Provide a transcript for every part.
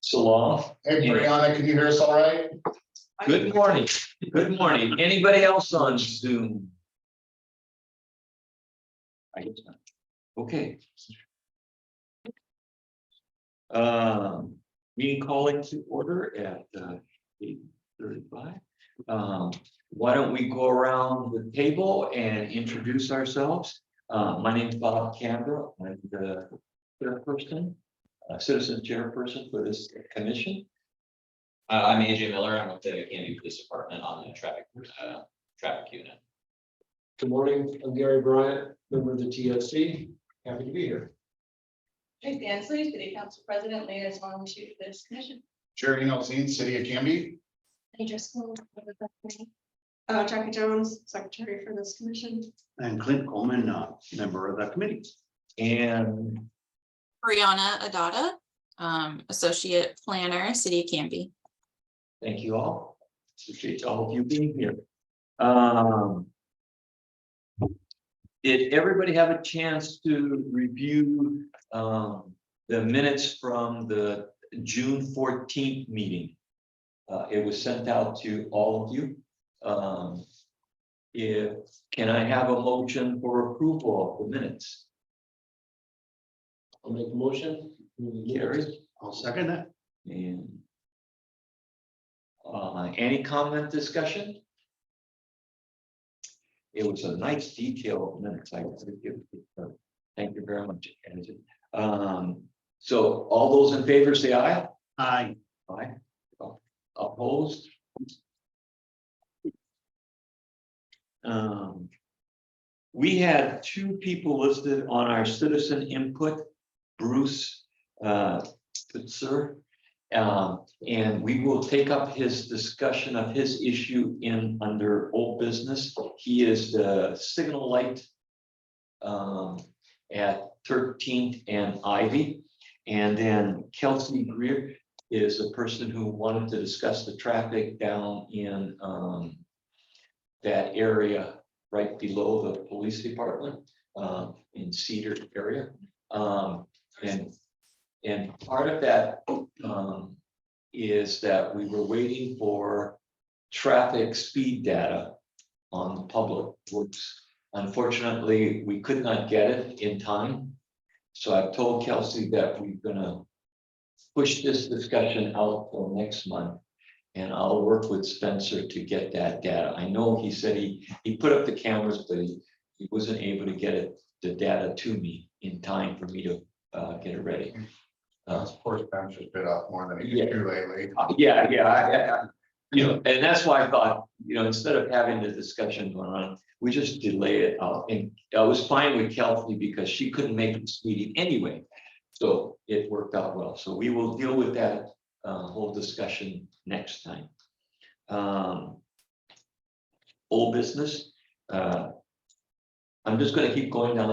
Salah. Hey, Brianna, can you hear us all right? Good morning. Good morning. Anybody else on Zoom? I guess not. Okay. Meeting calling to order at 8:35. Why don't we go around the table and introduce ourselves? My name is Bob Canberra. I'm the chairperson, citizen chairperson for this commission. I'm AJ Miller. I'm with the Canby Police Department on the traffic unit. Good morning, I'm Gary Bryant, member of the TSC. Happy to be here. Tracy Ansley, City Council President, liaison to this commission. Jerry Nelson, City of Canby. Hey, Driscoll, Jackie Jones, Secretary for this commission. And Clint Coleman, member of the committee. And Brianna Adada, Associate Planner, City of Canby. thank you all. Appreciate all of you being here. Did everybody have a chance to review the minutes from the June 14th meeting? It was sent out to all of you. Can I have a motion for approval of the minutes? I'll make a motion. Gary? I'll second that. And any comment, discussion? It was a nice detail of minutes. I would give it, thank you very much. So all those in favor say aye. Aye. Aye. Opposed? We had two people listed on our citizen input, Bruce Pitzer. And we will take up his discussion of his issue in under old business. He is the signal light at 13th and Ivy. And then Kelsey Greer is a person who wanted to discuss the traffic down in that area right below the police department in Cedar area. And part of that is that we were waiting for traffic speed data on the public works. Unfortunately, we could not get it in time. So I've told Kelsey that we're gonna push this discussion out till next month. And I'll work with Spencer to get that data. I know he said he put up the cameras, but he wasn't able to get the data to me in time for me to get it ready. Of course, Ben should bit off more than he Yeah. can do lately. Yeah, you know, and that's why I thought, you know, instead of having the discussion going on, we just delay it out. And I was fine with Kelsey because she couldn't make this meeting anyway. So it worked out well. So we will deal with that whole discussion next time. Old business. I'm just gonna keep going down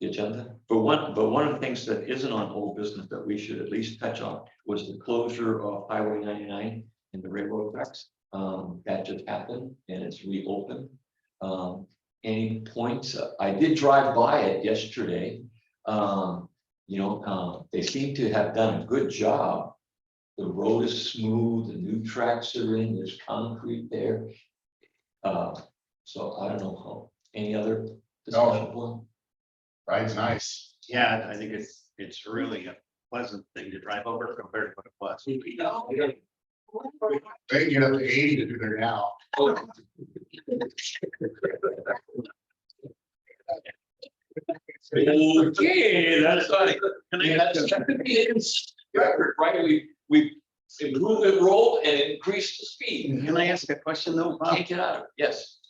the agenda. But one of the things that isn't on old business that we should at least touch on was the closure of Highway 99 in the railroad tracks. That just happened and it's reopened. Any points? I did drive by it yesterday. You know, they seem to have done a good job. The road is smooth, the new tracks are in, there's concrete there. So I don't know how, any other discussion point? Ride's nice. Yeah, I think it's really a pleasant thing to drive over compared to what it was. They get up to 80 to do there now. Okay, that's like, record, right? We improve the roll and increase the speed. Can I ask a question though, Bob? Can't get out of it, yes.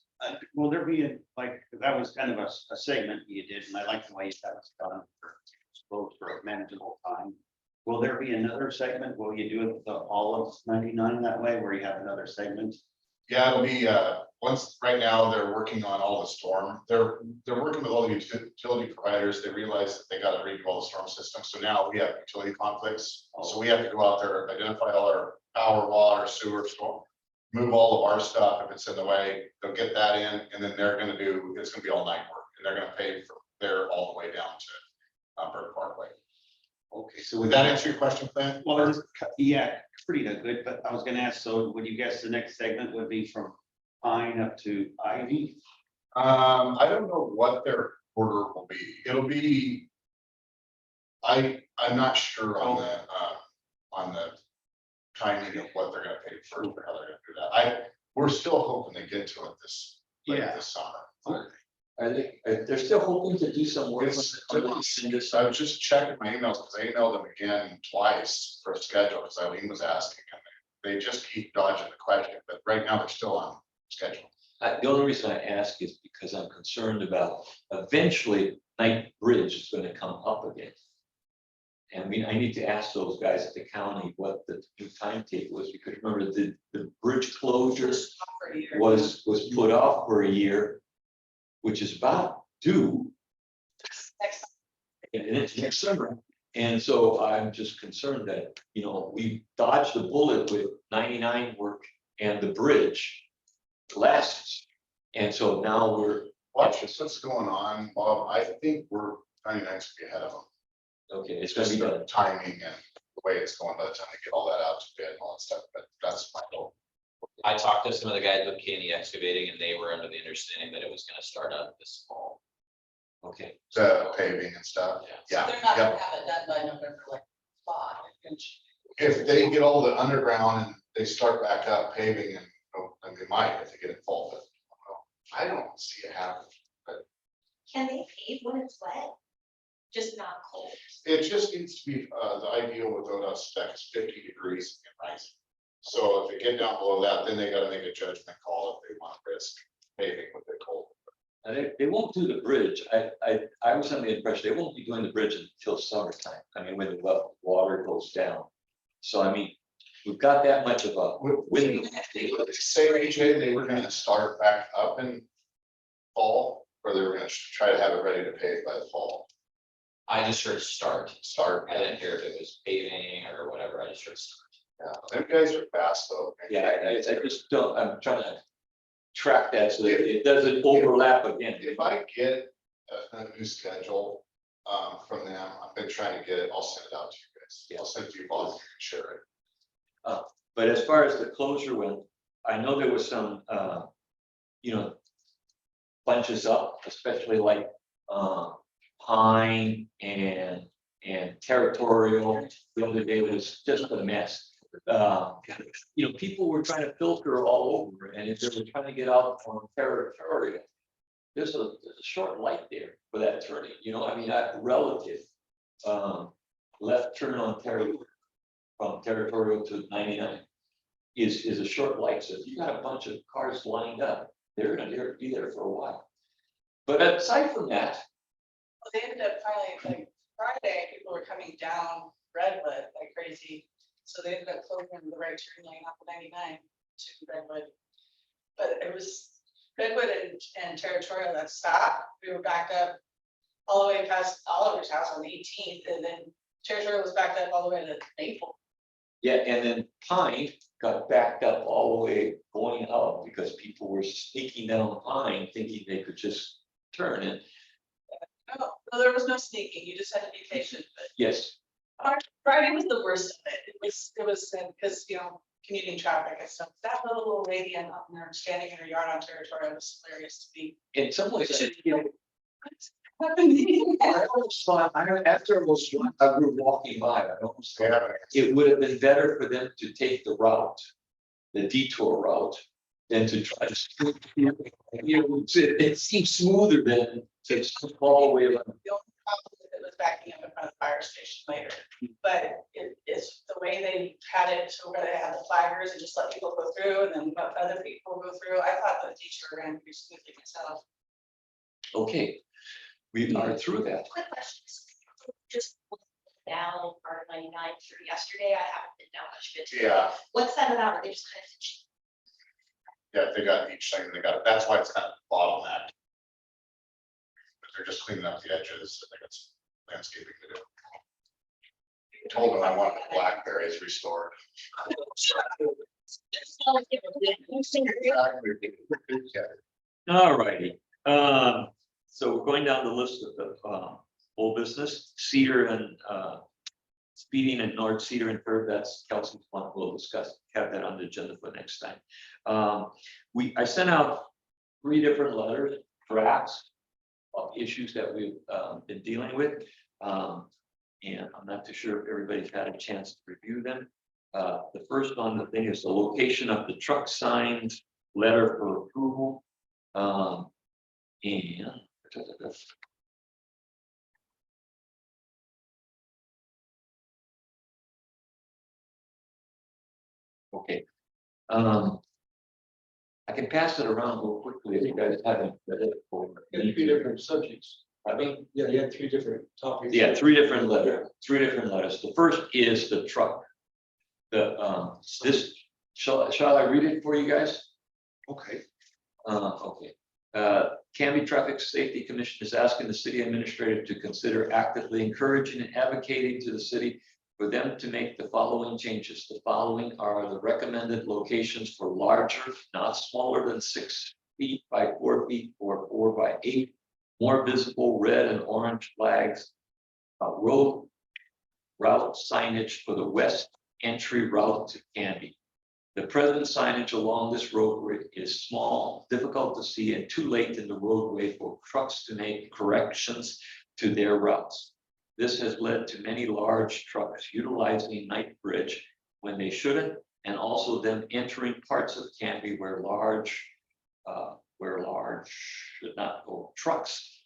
Will there be like, 'cause that was kind of a segment you did, and I like the way that was done for a manageable time. Will there be another segment? Will you do it with all of 99 that way, where you have another segment? Yeah, it'll be, once, right now, they're working on all the storm. They're working with all the utility providers. They realize that they got to redo all the storm systems. So now we have utility conflicts. So we have to go out there, identify all our power, water, sewer, storm, move all of our stuff if it's in the way. They'll get that in, and then they're gonna do, it's gonna be all night work. And they're gonna pay for there all the way down to Burke Parkway. Okay, so would that answer your question, Clint? Well, yeah, pretty good, but I was gonna ask, so would you guess the next segment would be from Pine up to Ivy? I don't know what their order will be. It'll be. I'm not sure on the timing of what they're gonna pay first or how they're gonna do that. We're still hoping to get to it late Yeah. this summer. They're still hoping to do some work It's on this. I was just checking my emails because I emailed them again twice for a schedule because Eileen was asking. And they just keep dodging the question, but right now they're still on schedule. The only reason I ask is because I'm concerned about eventually Knight Bridge is gonna come up again. And I need to ask those guys at the county what the new timetable is, because remember, the bridge closure was put off for a year, which is about due. And it's next summer. And so I'm just concerned that, we dodged the bullet with 99 work and the bridge last. And so now we're, Watch what's going on, Bob. I think we're 99 to be ahead of them. okay, it's It's gonna just be the done. timing and the way it's going by the time they get all that out to bid and all that stuff, but that's my goal. I talked to some of the guys with Kenny Excavating and they were under the understanding that it was gonna start up this fall. Okay, The paving and stuff. Yeah, They're not yep. gonna have it done by November, like, 5. If they get all the underground and they start back up paving and they might if they get it fall, but I don't see it happening. Can they pave when it's wet? Just not cold? It just needs to be, the ideal with ODOT spec is 50 degrees and rising. So if they get down below that, then they gotta make a judgment call if they want to risk paving with the cold. and they won't do the bridge. I was under the impression they won't be doing the bridge until summertime. I mean, when the water goes down. So I mean, we've got that much of a window. Say, AJ, they were gonna start back up in fall, or they were gonna try to have it ready to pave by the fall. I just heard start. Start. I didn't hear if it was paving or whatever. I just heard start. Yeah, them guys are fast though. Yeah, I just don't, I'm trying to track that so that it doesn't overlap again. If I get a new schedule from them, I've been trying to get it, I'll send it out to you guys. I'll send it to you, Bob, you can share it. But as far as the closure went, I know there was some, bunches up, especially like Pine and Territorial. The other day was just a mess. People were trying to filter all over, and if they were trying to get out on Territorial, there's a short light there for that turning, I mean, that relative. Left turn on from Territorial to 99 is a short light, so if you got a bunch of cars lined up, they're gonna be there for a while. But aside from that, Well, they ended up finally, like, Friday, people were coming down Redwood like crazy. So they ended up closing the right turn lane off of 99 to Redwood. But it was Redwood and Territorial that stopped. We were backed up all the way past Oliver's house on the 18th, and then Territorial was backed up all the way to Maple. yeah, and then Pine got backed up all the way going up because people were sneaking down Pine thinking they could just turn in. No, there was no sneaking. You just had to be patient, but Yes, Friday was the worst of it. It was because, commuting traffic and stuff. That little lady on there standing in her yard on Territorial was hilarious to me. in some ways, after I grew walking by, I almost They thought haven't. it would have been better for them to take the route, the detour route, than to try to. It seems smoother than to all the way around. The only problem with it was backing up in front of the fire station later. But it's the way they had it to where they had the flaggers and just let people go through and then let other people go through. I thought the detour ran pretty smoothly myself. Okay, we are through that. Quick questions. Just down part 99 through yesterday. I haven't been down much of it. today. Yeah, What's that about? Are they just kind of yeah, they got each thing, that's why it's kind of bottleneck. But they're just cleaning up the edges, I think it's landscaping to do. Told them I want the blackberries restored. All righty, so we're going down the list of the old business, Cedar and speeding at North Cedar and Third, that's Kelsey's one, we'll discuss, have that on the agenda for next time. I sent out 3 different letters, drafts of issues that we've been dealing with. And I'm not too sure if everybody's had a chance to review them. The first one, the thing is the location of the truck signs, letter for approval. And okay. I can pass it around real quickly if you guys haven't read it before. You had 3 different subjects. I mean, Yeah, you had 3 different topics. yeah, 3 different letters, 3 different letters. The first is the truck. This, shall I read it for you guys? Okay. Okay. Canby Traffic Safety Commission is asking the city administrator to consider actively encouraging and advocating to the city for them to make the following changes. The following are the recommended locations for larger, not smaller than 6 feet by 4 feet or 4 by 8, more visible red and orange flags, road route signage for the west entry route to Canby. The present signage along this roadway is small, difficult to see, and too late in the roadway for trucks to make corrections to their routes. This has led to many large trucks utilizing Knight Bridge when they shouldn't, and also them entering parts of Canby where large should not go. Trucks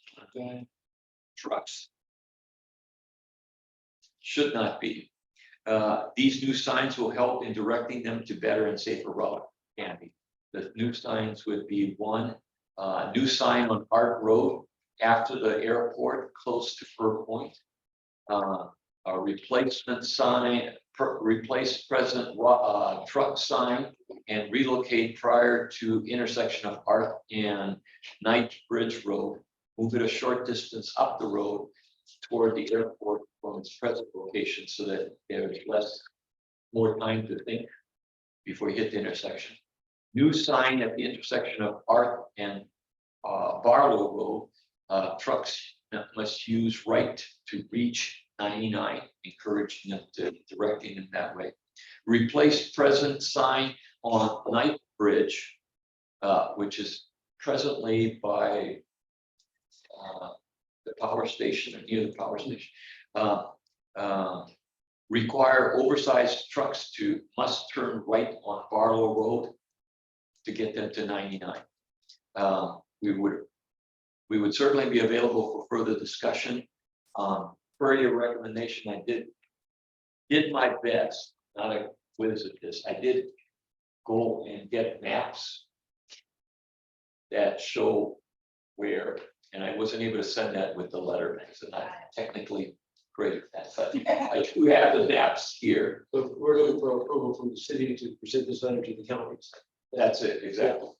should not be. These new signs will help in directing them to better and safer route Canby. The new signs would be 1, new sign on Art Road after the airport, close to Fur Point. A replacement sign, replace present truck sign and relocate prior to intersection of Art and Knight Bridge Road. Move it a short distance up the road toward the airport from its present location so that there's more time to think before you hit the intersection. New sign at the intersection of Art and Barlow Road. Trucks must use right to reach 99, encouraging them to directing them that way. Replace present sign on Knight Bridge, which is presently by the power station or near the power station. Require oversized trucks must turn right on Barlow Road to get them to 99. We would certainly be available for further discussion. Per your recommendation, I did my best, not a whiz at this. I did go and get maps that show where, and I wasn't able to send that with the letter, because I'm not technically great at that, but I do have the maps here. So we're looking for approval from the city to present this letter to the counties. That's it, exactly.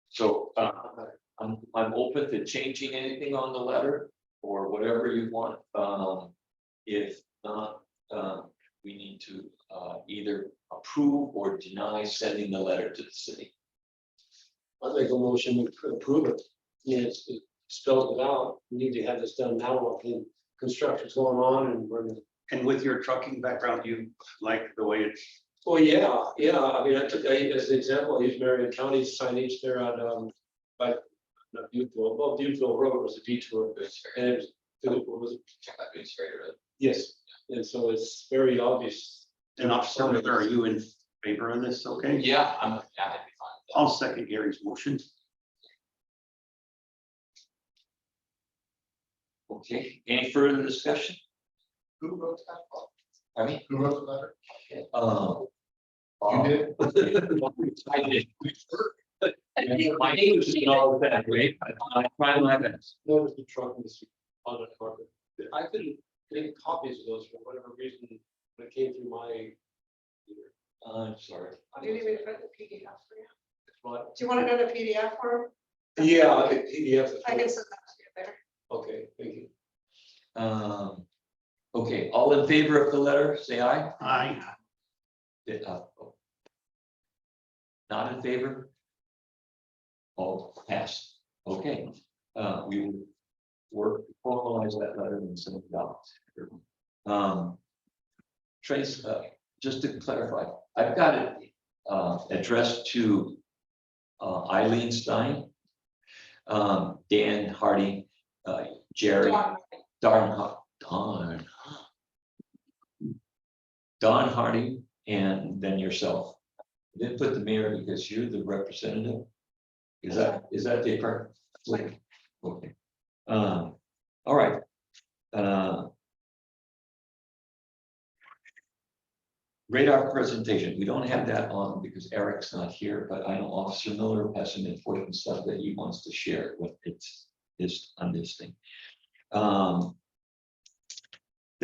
So I'm open to changing anything on the letter or whatever you want. If not, we need to either approve or deny sending the letter to the city. I make a motion to approve it. Yes, it spells it out. We need to have this done now while the construction's going on and we're gonna. And with your trucking background, you like the way it's, Oh, yeah. I mean, as an example, I used Marion County's signage there on, not Butteville, well, Butteville Road was a detour. And it was, yes, and so it's very obvious. and Officer Miller, are you in favor of this? Okay. Yeah, I'm happy to be fine. I'll second Gary's motion. Okay, any further discussion? Who wrote that? I mean, Who wrote the letter? You did? I did. My name is all that, right? I try my best. Notice the truck is on the carpet. I couldn't get copies of those for whatever reason when it came through my. I'm sorry. Do you need me to put the PDF for you? What? Do you want to know the PDF form? Yeah, I could PDF. it. I can send that to you there. Okay, thank you. Okay, all in favor of the letter, say aye. Aye. Not in favor? Oh, passed. Okay, we will work to formalize that letter and send it out. Trace, just to clarify, I've got it addressed to Eileen Stein, Dan Hardy, Jerry, Don Hardy, and then yourself. I didn't put the mayor because you're the representative. Is that the correct? Okay. All right. Radar presentation, we don't have that on because Eric's not here, but I know Officer Miller has some important stuff that he wants to share with it's on this thing. The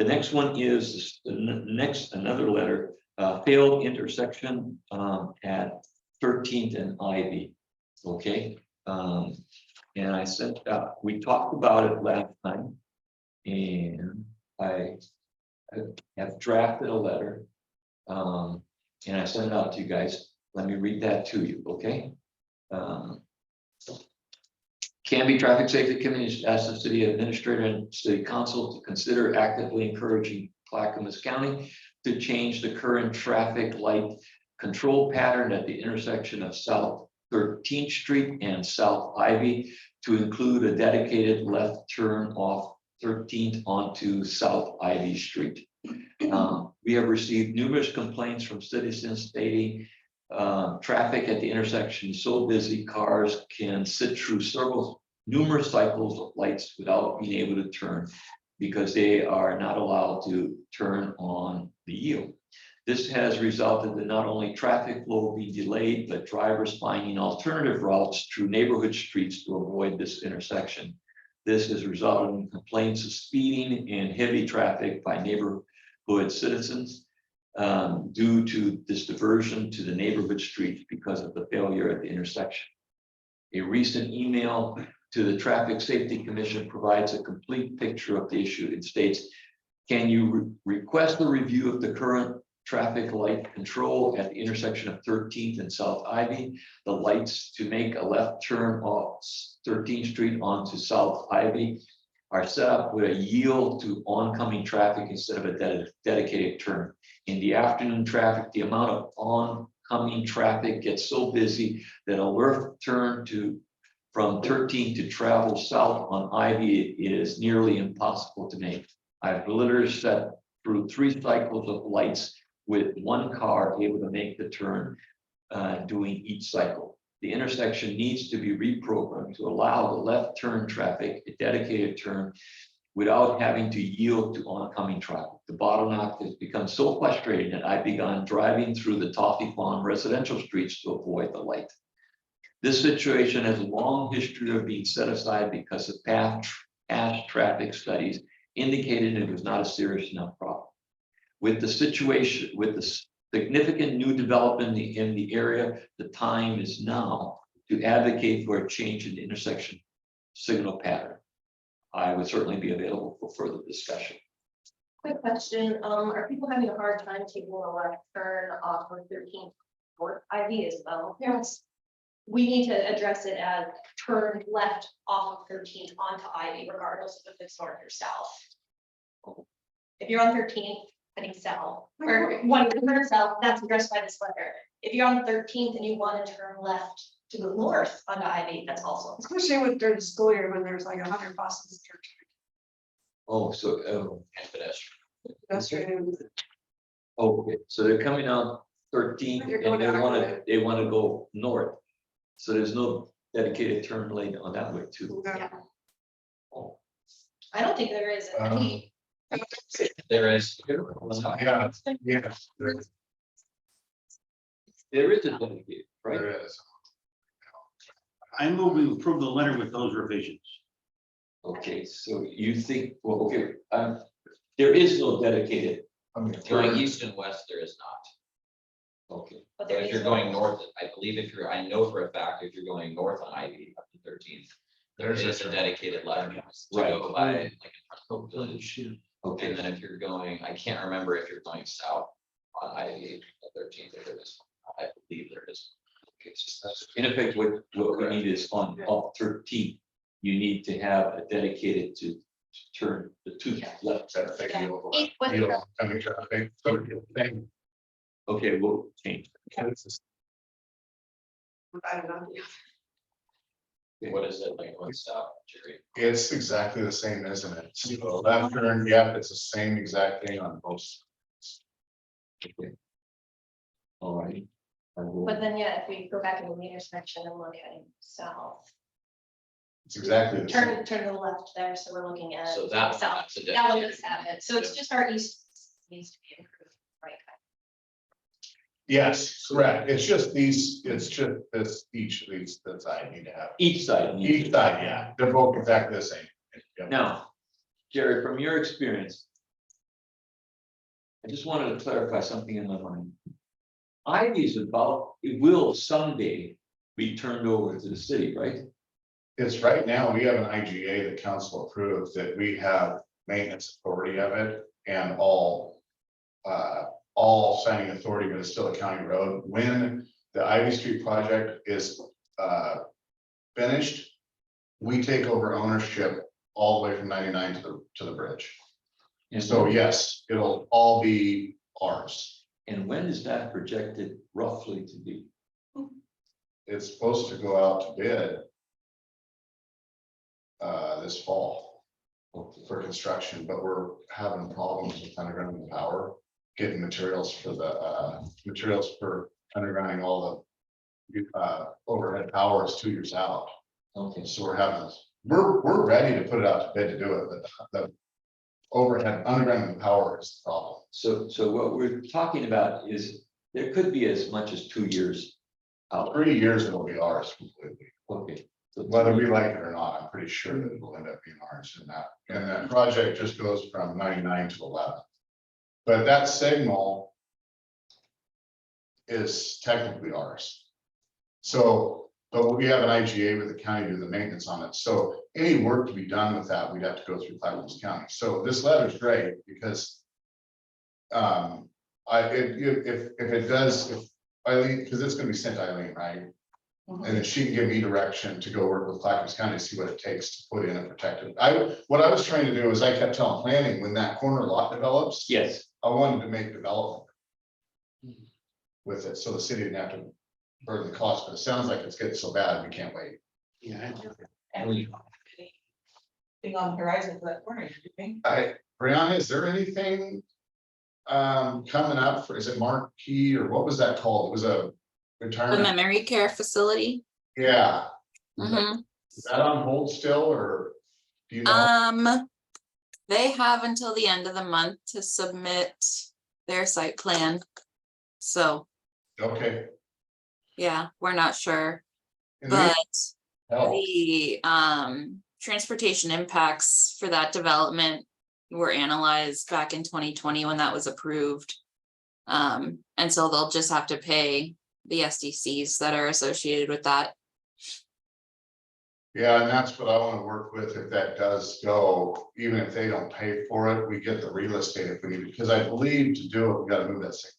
next one is another letter, failed intersection at 13th and Ivy. Okay, and I sent we talked about it last time, and I have drafted a letter. And I sent it out to you guys. Let me read that to you, okay? Canby Traffic Safety Committee asked the city administrator and city council to consider actively encouraging Clackamas County to change the current traffic light control pattern at the intersection of South 13th Street and South Ivy to include a dedicated left turn off 13th onto South Ivy Street. We have received numerous complaints from citizens stating traffic at the intersection is so busy, cars can sit through numerous cycles of lights without being able to turn because they are not allowed to turn on the yield. This has resulted in not only traffic flow being delayed, but drivers finding alternative routes through neighborhood streets to avoid this intersection. This has resulted in complaints of speeding and heavy traffic by neighborhood citizens due to this diversion to the neighborhood streets because of the failure at the intersection. A recent email to the Traffic Safety Commission provides a complete picture of the issue. It states, can you request a review of the current traffic light control at the intersection of 13th and South Ivy? The lights to make a left turn off 13th Street onto South Ivy are set up with a yield to oncoming traffic instead of a dedicated turn. In the afternoon traffic, the amount of oncoming traffic gets so busy that a left turn from 13 to travel south on Ivy is nearly impossible to make. I've literally set through 3 cycles of lights with one car able to make the turn doing each cycle. The intersection needs to be reprogrammed to allow the left turn traffic, a dedicated turn, without having to yield to oncoming traffic. The bottleneck has become so frustrating that I've begun driving through the Toffee Farm residential streets to avoid the light. This situation has a long history of being set aside because of past traffic studies indicated it was not a serious enough problem. With the significant new development in the area, the time is now to advocate for a change in the intersection signal pattern. I would certainly be available for further discussion. Quick question, are people having a hard time taking a left turn off of 13th North Ivy as well? Yes. We need to address it as turn left off of 13th onto Ivy, regardless of if it's north or south. If you're on 13th, heading south, or one turn south, that's addressed by this letter. If you're on 13th and you want to turn left to the north onto Ivy, that's also. Especially with during the school year when there's like 100 buses. Oh, so, And pedestrian. Pedestrian. okay, so they're coming out 13 They're going and that they want to go north. So there's no dedicated turn lane on that way too. Yeah, Oh, I don't think there is any. There is. Yeah, yeah, there is a dedicated, right? there is. I move we approve the letter with those revisions. Okay, so you think, well, okay, there is no dedicated, Going east and west, there is not. okay, But But there if is you're one. going north, I believe I know for a fact, if you're going north on Ivy up to 13th, there There's is a dedicated left to go by, like in front of Hope Village. okay. And then if you're going, I can't remember if you're going south on Ivy at 13th, if there is, I believe there is. Okay, so that's- in effect, what we need is on up 13, you need to have a dedicated to turn the two left Is that big Yeah. deal? Each with- Deal, coming traffic, so thing. Okay, we'll change. I don't know. What is it like going south, Jerry? It's exactly the same, isn't it? So left turn, yeah, it's the same exact thing on both. All right. I will- But then, yeah, if we go back into the intersection and look at south, It's exactly the same. turn to the left there, so we're looking at. So that, south. that's a. That one does have it, so it's just our east needs to be improved, right? Yes, correct. It's just these, it's just this, each of these that I need to have. Each side. needs- Each side, yeah, they're both exactly the same. Yep. Now, Jerry, from your experience. I just wanted to clarify something in my mind. Ivy is about, it will someday be turned over to the city, right? It's right now, we have an IGA that council approved that we have maintenance authority of it and all signing authority, but it's still a county road. When the Ivy Street project is finished, we take over ownership all the way from 99 to the bridge. And So yes, it'll all be ours. And when is that projected roughly to be? It's supposed to go out to bid this fall for construction, but we're having problems with underground power, getting materials for the materials for undergrounding all the overhead power is 2 years out. Okay, So we're ready to put it out to bid to do it, but the overhead underground power is the problem. so what we're talking about is there could be as much as 2 years out. 3 years it'll be ours completely. Okay. So Whether we like it or not, I'm pretty sure that it will end up being ours and that project just goes from 99 to 11. But that signal is technically ours. So, but we have an IGA with the county to do the maintenance on it. So any work to be done with that, we'd have to go through Clackamas County. So this letter is great because if it does, if Eileen, because it's gonna be sent to Eileen, right? And then she can give me direction to go work with Clackamas County, to see what it takes to put in a protective. What I was trying to do is I kept telling planning, when that corner lot develops. Yes, I wanted to make development. With it, so the city didn't have to burden the cost, but it sounds like it's getting so bad, we can't wait. Yeah. And we don't have anything on the horizon for that corner, do you think? Brianna, is there anything? Coming up for, is it Marquee or what was that called? It was a The retirement, memory care facility. yeah, Mhm. is that on hold still, or? Do you know? They have until the end of the month to submit their site plan. So, Okay. yeah, we're not sure, And they but help. the transportation impacts for that development were analyzed back in 2020 when that was approved. And so they'll just have to pay the SDCs that are associated with that. Yeah, and that's what I want to work with, if that does go, even if they don't pay for it, we get the real estate if we need, because I believe to do it, we gotta move that signal.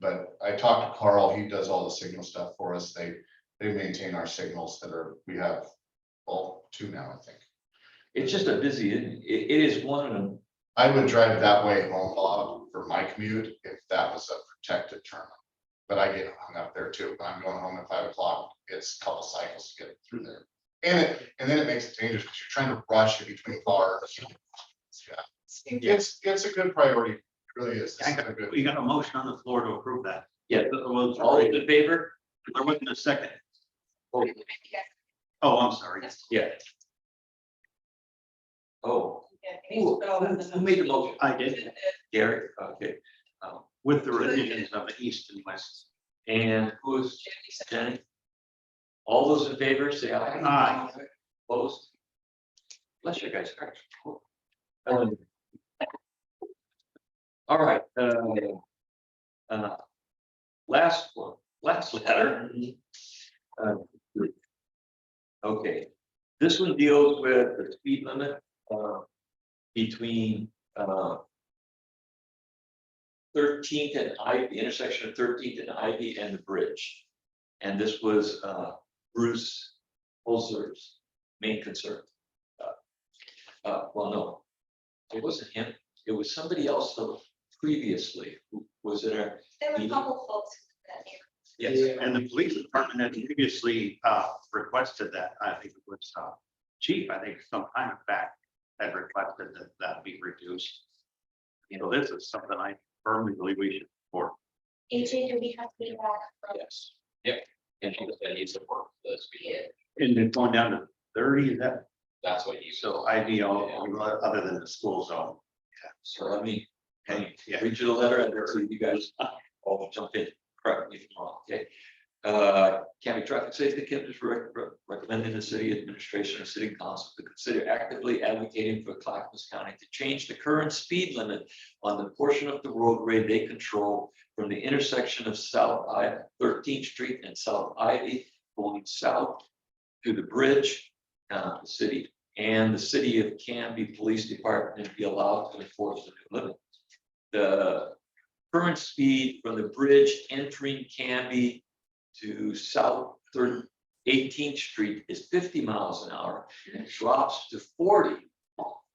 But I talked to Carl, he does all the signal stuff for us, they maintain our signals we have, well, 2 now, I think. it's just a busy, it is one of them. I would drive that way home, Bob, for my commute, if that was a protected terminal. But I get hung up there too, when I'm going home at 5 o'clock, it's a couple cycles to get through there. And then it makes it dangerous, because you're trying to rush in between cars. Yeah. It's a good priority, it really is. It's a good- We got a motion on the floor to approve that. Yeah. Well, All those in favor? there wasn't a second. Oh, Oh, I'm sorry. yeah. Oh, Yeah, he needs to put all that in the who made the motion? I did, Gary, okay. with the revisions of the east and west. And who's Jenny? All those in favor, say aye. Aye. Opposed? Bless you guys. All right, last one, last letter. Okay, this one deals with the speed limit, between, 13th and Ivy, intersection of 13th and Ivy and the bridge. And this was, Bruce Holzer's main concern. Well, no, it wasn't him, it was somebody else though previously, who was in a, There were a couple folks that here. yes. And the police department had previously requested that, I think it was chief, I think some time back, had requested that that be reduced. You know, this is something I firmly believe we should support. AJ, do we have feedback from? Yes, yep, and he said he support the speed, And then going down to 30, is that, that's what you. so IDO, other than the school zone. So let me, Yeah. read you the letter and see if you guys all jump in, correct me if I'm wrong, okay? County Traffic Safety Commission is recommending the city administration and city council to consider actively advocating for Clackamas County to change the current speed limit on the portion of the roadway they control from the intersection of South 13th Street and South Ivy going south to the bridge, the city and the city of Canby Police Department to be allowed to enforce the new limit. The current speed from the bridge entering Canby to South 18th Street is 50 miles an hour and it drops to 40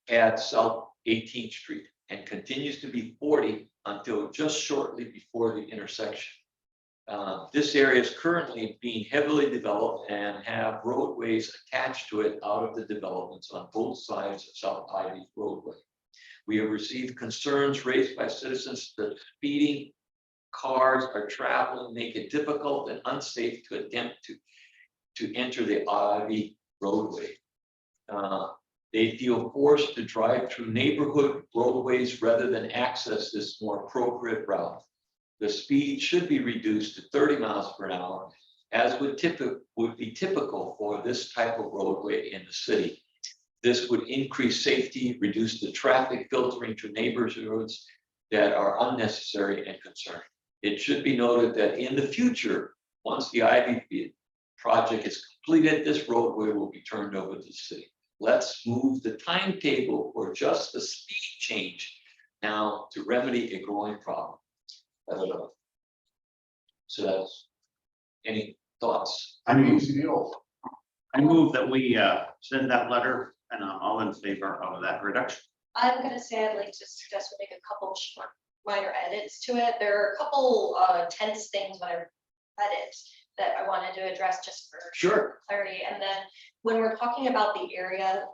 at South 18th Street and continues to be 40 until just shortly before the intersection. This area is currently being heavily developed and have roadways attached to it out of the developments on both sides of South Ivy roadway. We have received concerns raised by citizens that speeding cars are traveling, make it difficult and unsafe to attempt to enter the Ivy roadway. They feel forced to drive through neighborhood roadways rather than access this more appropriate route. The speed should be reduced to 30 miles per hour, as would be typical for this type of roadway in the city. This would increase safety, reduce the traffic filtering to neighborhoods that are unnecessary and concerning. It should be noted that in the future, once the Ivy project is completed, this roadway will be turned over to the city. Let's move the timetable for just the speed change now to remedy a growing problem. So that's, any thoughts? I move, Easy deal. I move that we send that letter and I'm all in favor of that reduction. I'm gonna say I'd like to suggest we make a couple short minor edits to it. There are a couple tense things that are edits that I wanted to address just for Sure. clarity. And then when we're talking about the area, I think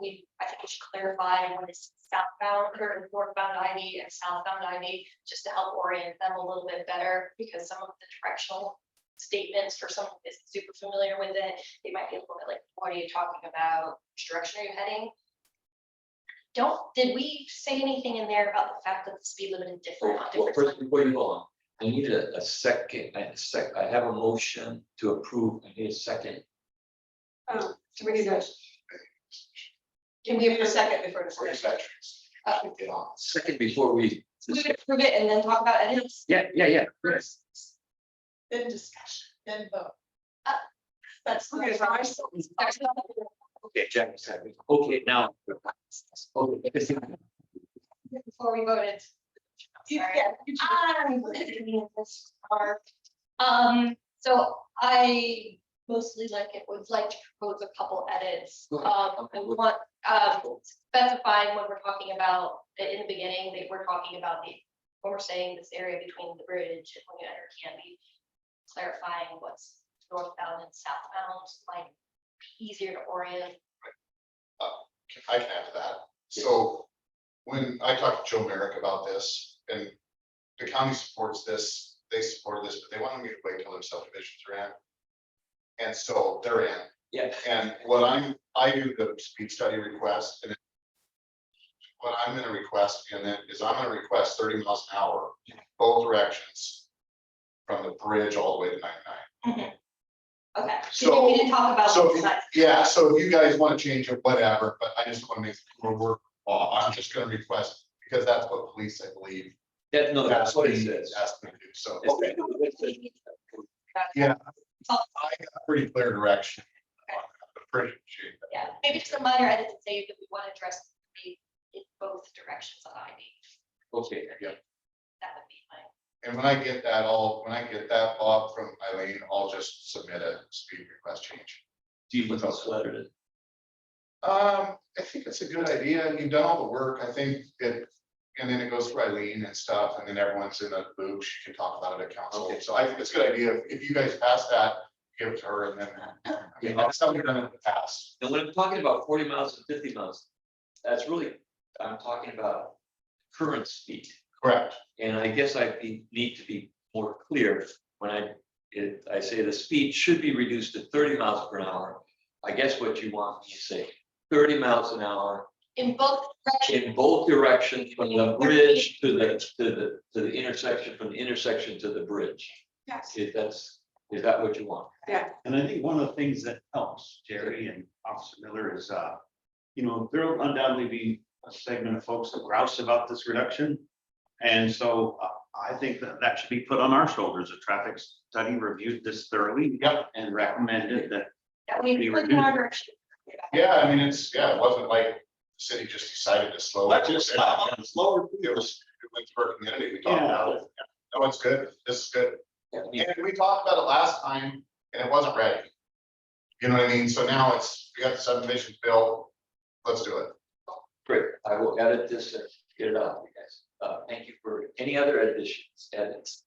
we should clarify what is southbound or northbound Ivy and southbound Ivy, just to help orient them a little bit better, because some of the directional statements for someone who isn't super familiar with it, they might be a little bit like, what are you talking about? Which direction are you heading? Did we say anything in there about the fact that the speed limit is different on Well, different? first, before you go on, I need a second, I have a motion to approve, I need a second. Do we need to? Can we have a second before For your discussion? sections. Get on. Second before we. We would approve it and then talk about edits. Yeah. First, then discussion, then vote. That's. Okay, so I Okay, Jack, second. Okay, now. Okay. Before we voted. Sorry. I'm listening in this part. So I mostly would like to propose a couple edits. Go ahead. I want, specifying when we're talking about, in the beginning, that we're talking about when we're saying this area between the bridge and when you enter Canby, clarifying what's northbound and southbound, like easier to orient. I can add to that. So when I talked to Joe Merrick about this, and the county supports this, they supported this, but they wanted me to wait till their subdivisions are in. And so they're in. Yeah. And I do the speed study request, and what I'm gonna request, and then is I'm gonna request 30 miles an hour, both directions. From the bridge all the way to 99. Okay, So- we didn't talk about So, both sides. yeah, so if you guys want to change it, whatever, but I just want to make sure we're, I'm just gonna request, because that's what police, I believe. That's what it says. Asked me to do, so, It's- okay, yeah. I got pretty clear direction. Appreciate that. Yeah, maybe just a minor edit to say that we want to address the in both directions on Ivy. Okay, Yeah. That would be fine. And when I get that, Bob, from Eileen, I'll just submit a speed request change. do you want this letter to? I think it's a good idea, and you've done all the work, I think it, and then it goes to Eileen and stuff, and then everyone's in a loop, she can talk about it at council. Okay. So I think it's a good idea, if you guys pass that, give it to her, and then, I mean, that's something we've done in the past. And when I'm talking about 40 miles and 50 miles, that's really, I'm talking about current speed. Correct. And I guess need to be more clear when I say the speed should be reduced to 30 miles per hour. I guess what you want me to say, 30 miles an hour In both directions. in both directions, from the bridge to the intersection, from the intersection to the bridge. Yes. Is that what you want? And I think one of the things that helps Jerry and Officer Miller is, there'll undoubtedly be a segment of folks that grouse about this reduction. And so I think that should be put on our shoulders. A traffic study reviewed this thoroughly. Yep. And recommended that. That we put in our direction. Yeah, I mean, it wasn't like the city just decided to slow it. Slower. It went through our community, we talked about it. No, it's good, this is good. And we talked about it last time, and it wasn't ready. You know what I mean? So now we got the subdivision built, let's do it. Great, I will edit this and get it out, you guys. Thank you for any other edits.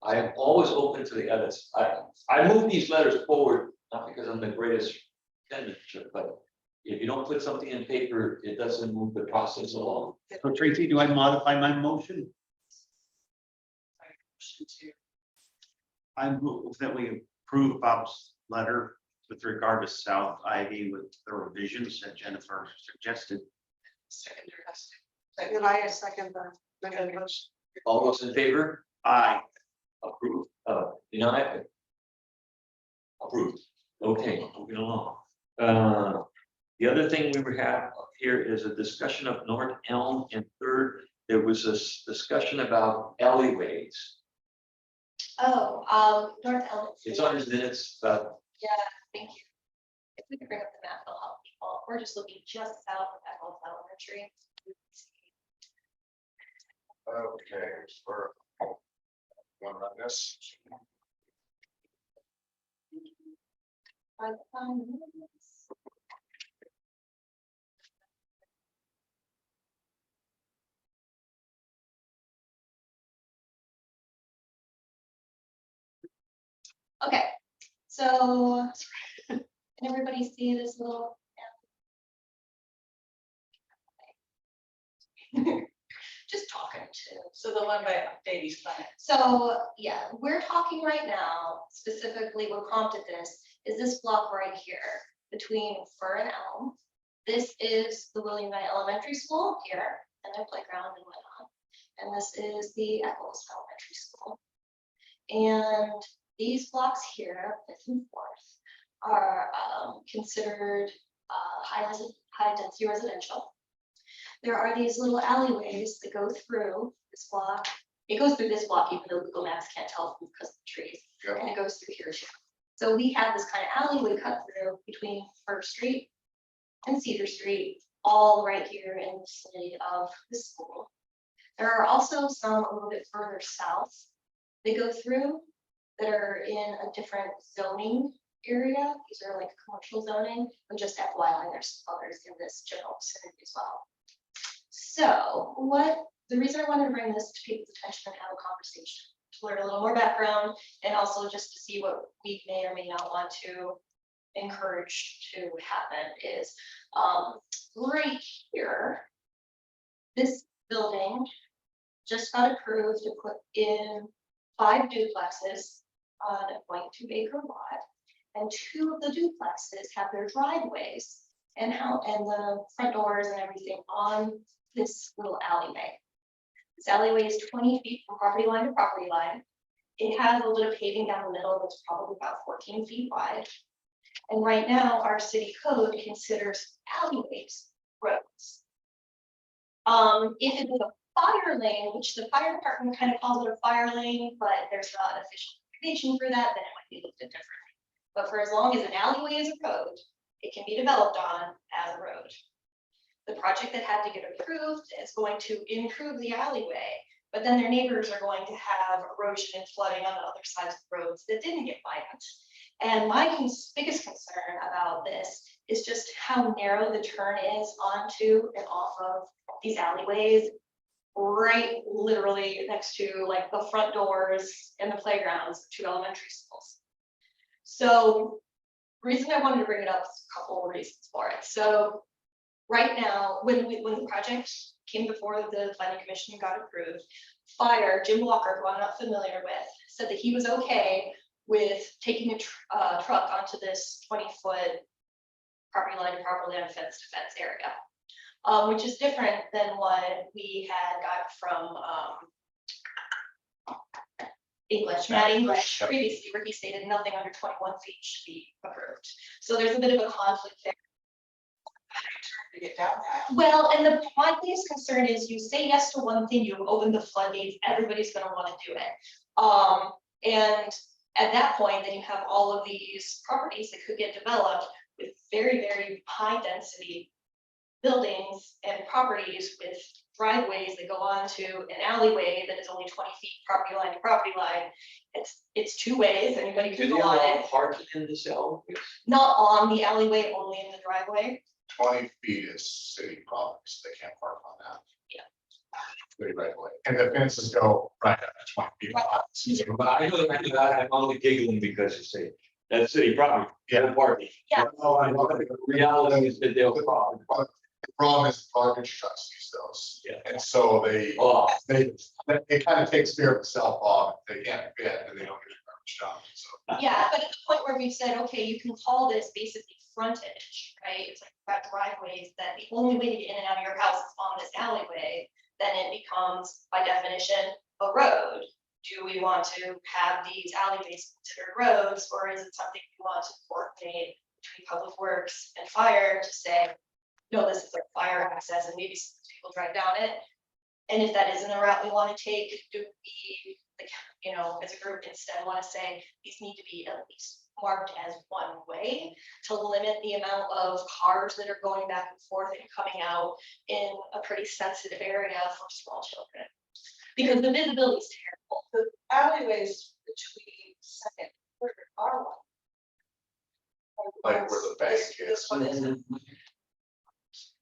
I am always open to the edits. I move these letters forward, not because I'm the greatest penmanship, but if you don't put something in paper, it doesn't move the process along. So Tracy, do I modify my motion? I move that we approve Bob's letter with regard to South Ivy with the revisions that Jennifer suggested. And I second the motion. All those in favor? Aye. Approved. Denied. Approved. Okay, moving along. The other thing we have here is a discussion of North Elm and Third. There was a discussion about alleyways. North Elm. It's on his minutes, but Yeah, thank you. If we could bring up the map, it'll help people. We're just looking just south of Eccles Elementary. Okay, for one run this. Okay, so can everybody see this little? Just talking to. So the one by Davy's Planet. So, yeah, we're talking right now, specifically what prompted this is this block right here between Fir and Elm. This is the William Knight Elementary School here and their playground and whatnot. And this is the Eccles Elementary School. And these blocks here, 5th and 4th, are considered high density residential. There are these little alleyways that go through this block. It goes through this block, even though Google Maps can't tell because of the trees. Yeah. And it goes through here too. So we have this kind of alleyway cut through between First Street and Cedar Street, all right here in the vicinity of the school. There are also some a little bit further south. They go through that are in a different zoning area. These are like commercial zoning, and just FYI, there's others in this general vicinity as well. So the reason I wanted to bring this to people's attention and have a conversation, to learn a little more background, and also just to see what we may or may not want to encourage to happen is right here, this building just got approved to put in 5 duplexes on a 0.2 acre lot. And 2 of the duplexes have their driveways and the front doors and everything on this little alleyway. This alleyway is 20 feet from property line to property line. It has a little paving down the middle that's probably about 14 feet wide. And right now, our city code considers alleyways roads. If it was a fire lane, which the fire department kind of calls it a fire lane, but there's not an official designation for that, then it might be looked at differently. But for as long as an alleyway is a road, it can be developed on as a road. The project that had to get approved is going to improve the alleyway, but then their neighbors are going to have erosion and flooding on the other sides of the roads that didn't get financed. And my biggest concern about this is just how narrow the turn is onto and off of these alleyways. Right, literally next to like the front doors and the playgrounds, of 2 elementary schools. So, reason I wanted to bring it up is a couple of reasons for it. So, right now, when the project came before the planning commission and got approved, Fire, Jim Walker, who I'm not familiar with, said that he was okay with taking a truck onto this 20-foot property line to property line fence to fence area. Which is different than what we had got from Matt English Yep. previously, where he stated nothing under 21 feet should be approved. So there's a bit of a conflict there. To get down that. Well, and my biggest concern is you say yes to one thing, you open the floodgates, everybody's gonna wanna do it. And at that point, then you have all of these properties that could get developed with very, very high density buildings and properties with driveways that go on to an alleyway that is only 20 feet property line to property line. It's 2 ways, anybody Do can they go on allow it, parking in the cell? not on the alleyway, only in the driveway. 20 feet is city property, so they can't park on that. Yeah. Right away, and the fences go right up to 20 feet. But I know that I'm only giggling because you say that's city property, Yeah. parking. Yeah. Oh, I know. The reality is that they'll park. The problem is garbage trucks use those. Yeah. And so they it kind of takes care of itself off, they can't fit, and they don't get a garbage dump, so. Yeah, but at the point where we've said, okay, you can call this basically frontage, right? It's like that driveways that the only way to get in and out of your house is on this alleyway, then it becomes by definition a road. Do we want to have these alleyways considered roads, or is it something we want to coordinate between public works and fire to say, no, this is a fire access and maybe some people drive down it? And if that isn't a route we want to take, do we, like, you know, as a group instead want to say these need to be at least marked as one way to limit the amount of cars that are going back and forth and coming out in a pretty sensitive area for small children? Because the visibility is terrible. The alleyways between second, and third are one. Like where the bank This is. one isn't.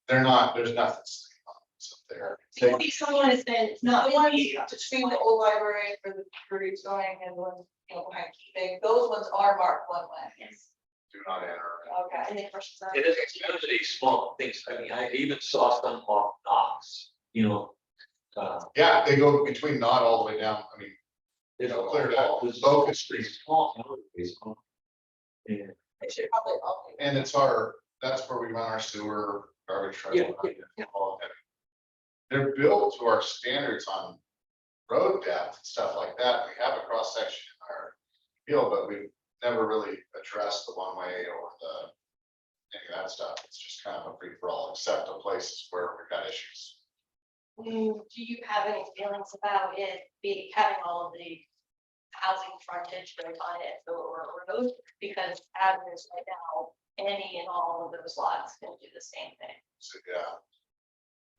They're not, there's nothing sitting on this up there. They- Maybe someone has been, it's not. The ones between the old library for the brewery going and the ones, you know, behind keeping, those ones are marked one way. Yes. Do not enter. Okay. And the first one. It is extremely small things. I mean, I even saw some off Knox, you know. Yeah, they go between not all the way down, I mean, It's know, clear it out. There's Focus Street. Small alleyways. Yeah. They should probably all be. and that's where we run our sewer, garbage truck. Yeah, all of it. They're built to our standards on road depth and stuff like that. We have a cross section in our field, but we've never really addressed the one way or any of that stuff. It's just kind of a free for all, except the places where we've got issues. Do you have any feelings about it having all of the housing frontage built on it or road? Because as is right now, any and all of those lots can do the same thing. So, yeah.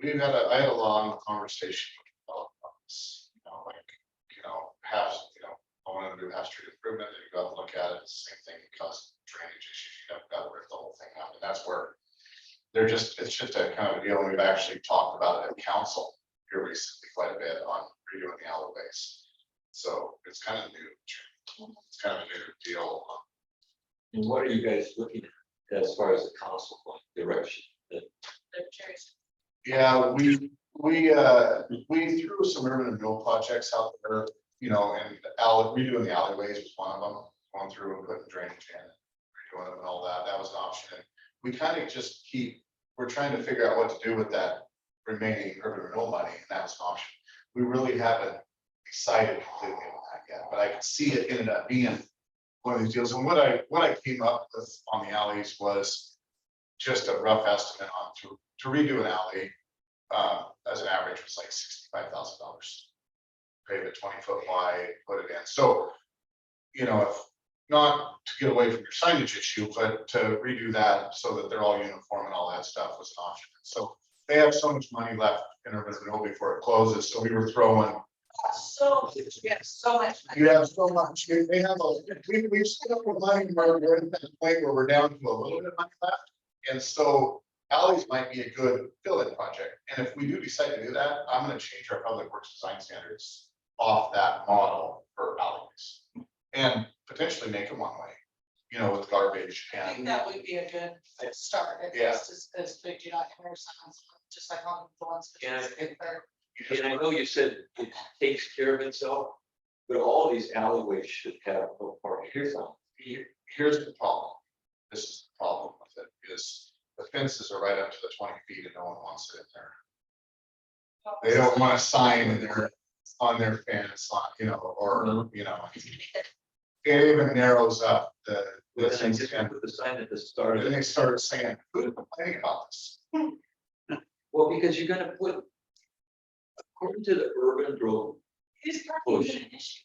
I had a long conversation with developers, I wanted to do half street improvement, and you go out and look at it, it's the same thing, because drainage issues, you have got to rip the whole thing out, and that's where. It's just a kind of deal, and we've actually talked about it at council here recently quite a bit on redoing the alleyways. So it's kind of new, it's kind of a new deal. And what are you guys looking at as far as the council point direction? They're cherries. Yeah, we threw some urban renewal projects out there, and redoing the alleyways was one of them, going through and putting drainage in, redoing them and all that, that was an option. And we kind of just we're trying to figure out what to do with that remaining urban renewal money, and that was an option. We really haven't decided completely on that yet, but I could see it ended up being one of these deals. And what I came up with on the alleys was just a rough estimate on to redo an alley. As an average was like $65,000. Pave it 20 foot wide, put it in. So, if not to get away from your signage issue, but to redo that so that they're all uniform and all that stuff was an option. So they have so much money left in urban renewal before it closes. So we were throwing. So, yes, so much. You have so much. They have we've spent up with money where we're at that point where we're down to a little bit of money left. And so alleys might be a good fill-in project. And if we do decide to do that, I'm gonna change our public works design standards off that model for alleyways. And potentially make them one way, you know, with garbage I think and, that would be a good start, at Yeah. least as big, do not enter signs, just like on the ones. Yeah. Or- And I know you said it takes care of itself, but all these alleyways should have no parking. here's the problem. This is the problem with it, is the fences are right up to the 20 feet and no one wants it in there. They don't want a sign in there on their fence, you know, or, you know. It even narrows up the Then I distance, just and put the sign at the start of then it. they started saying, who's complaining about this? Well, because you're gonna put, according to the urban growth, Is parking an issue?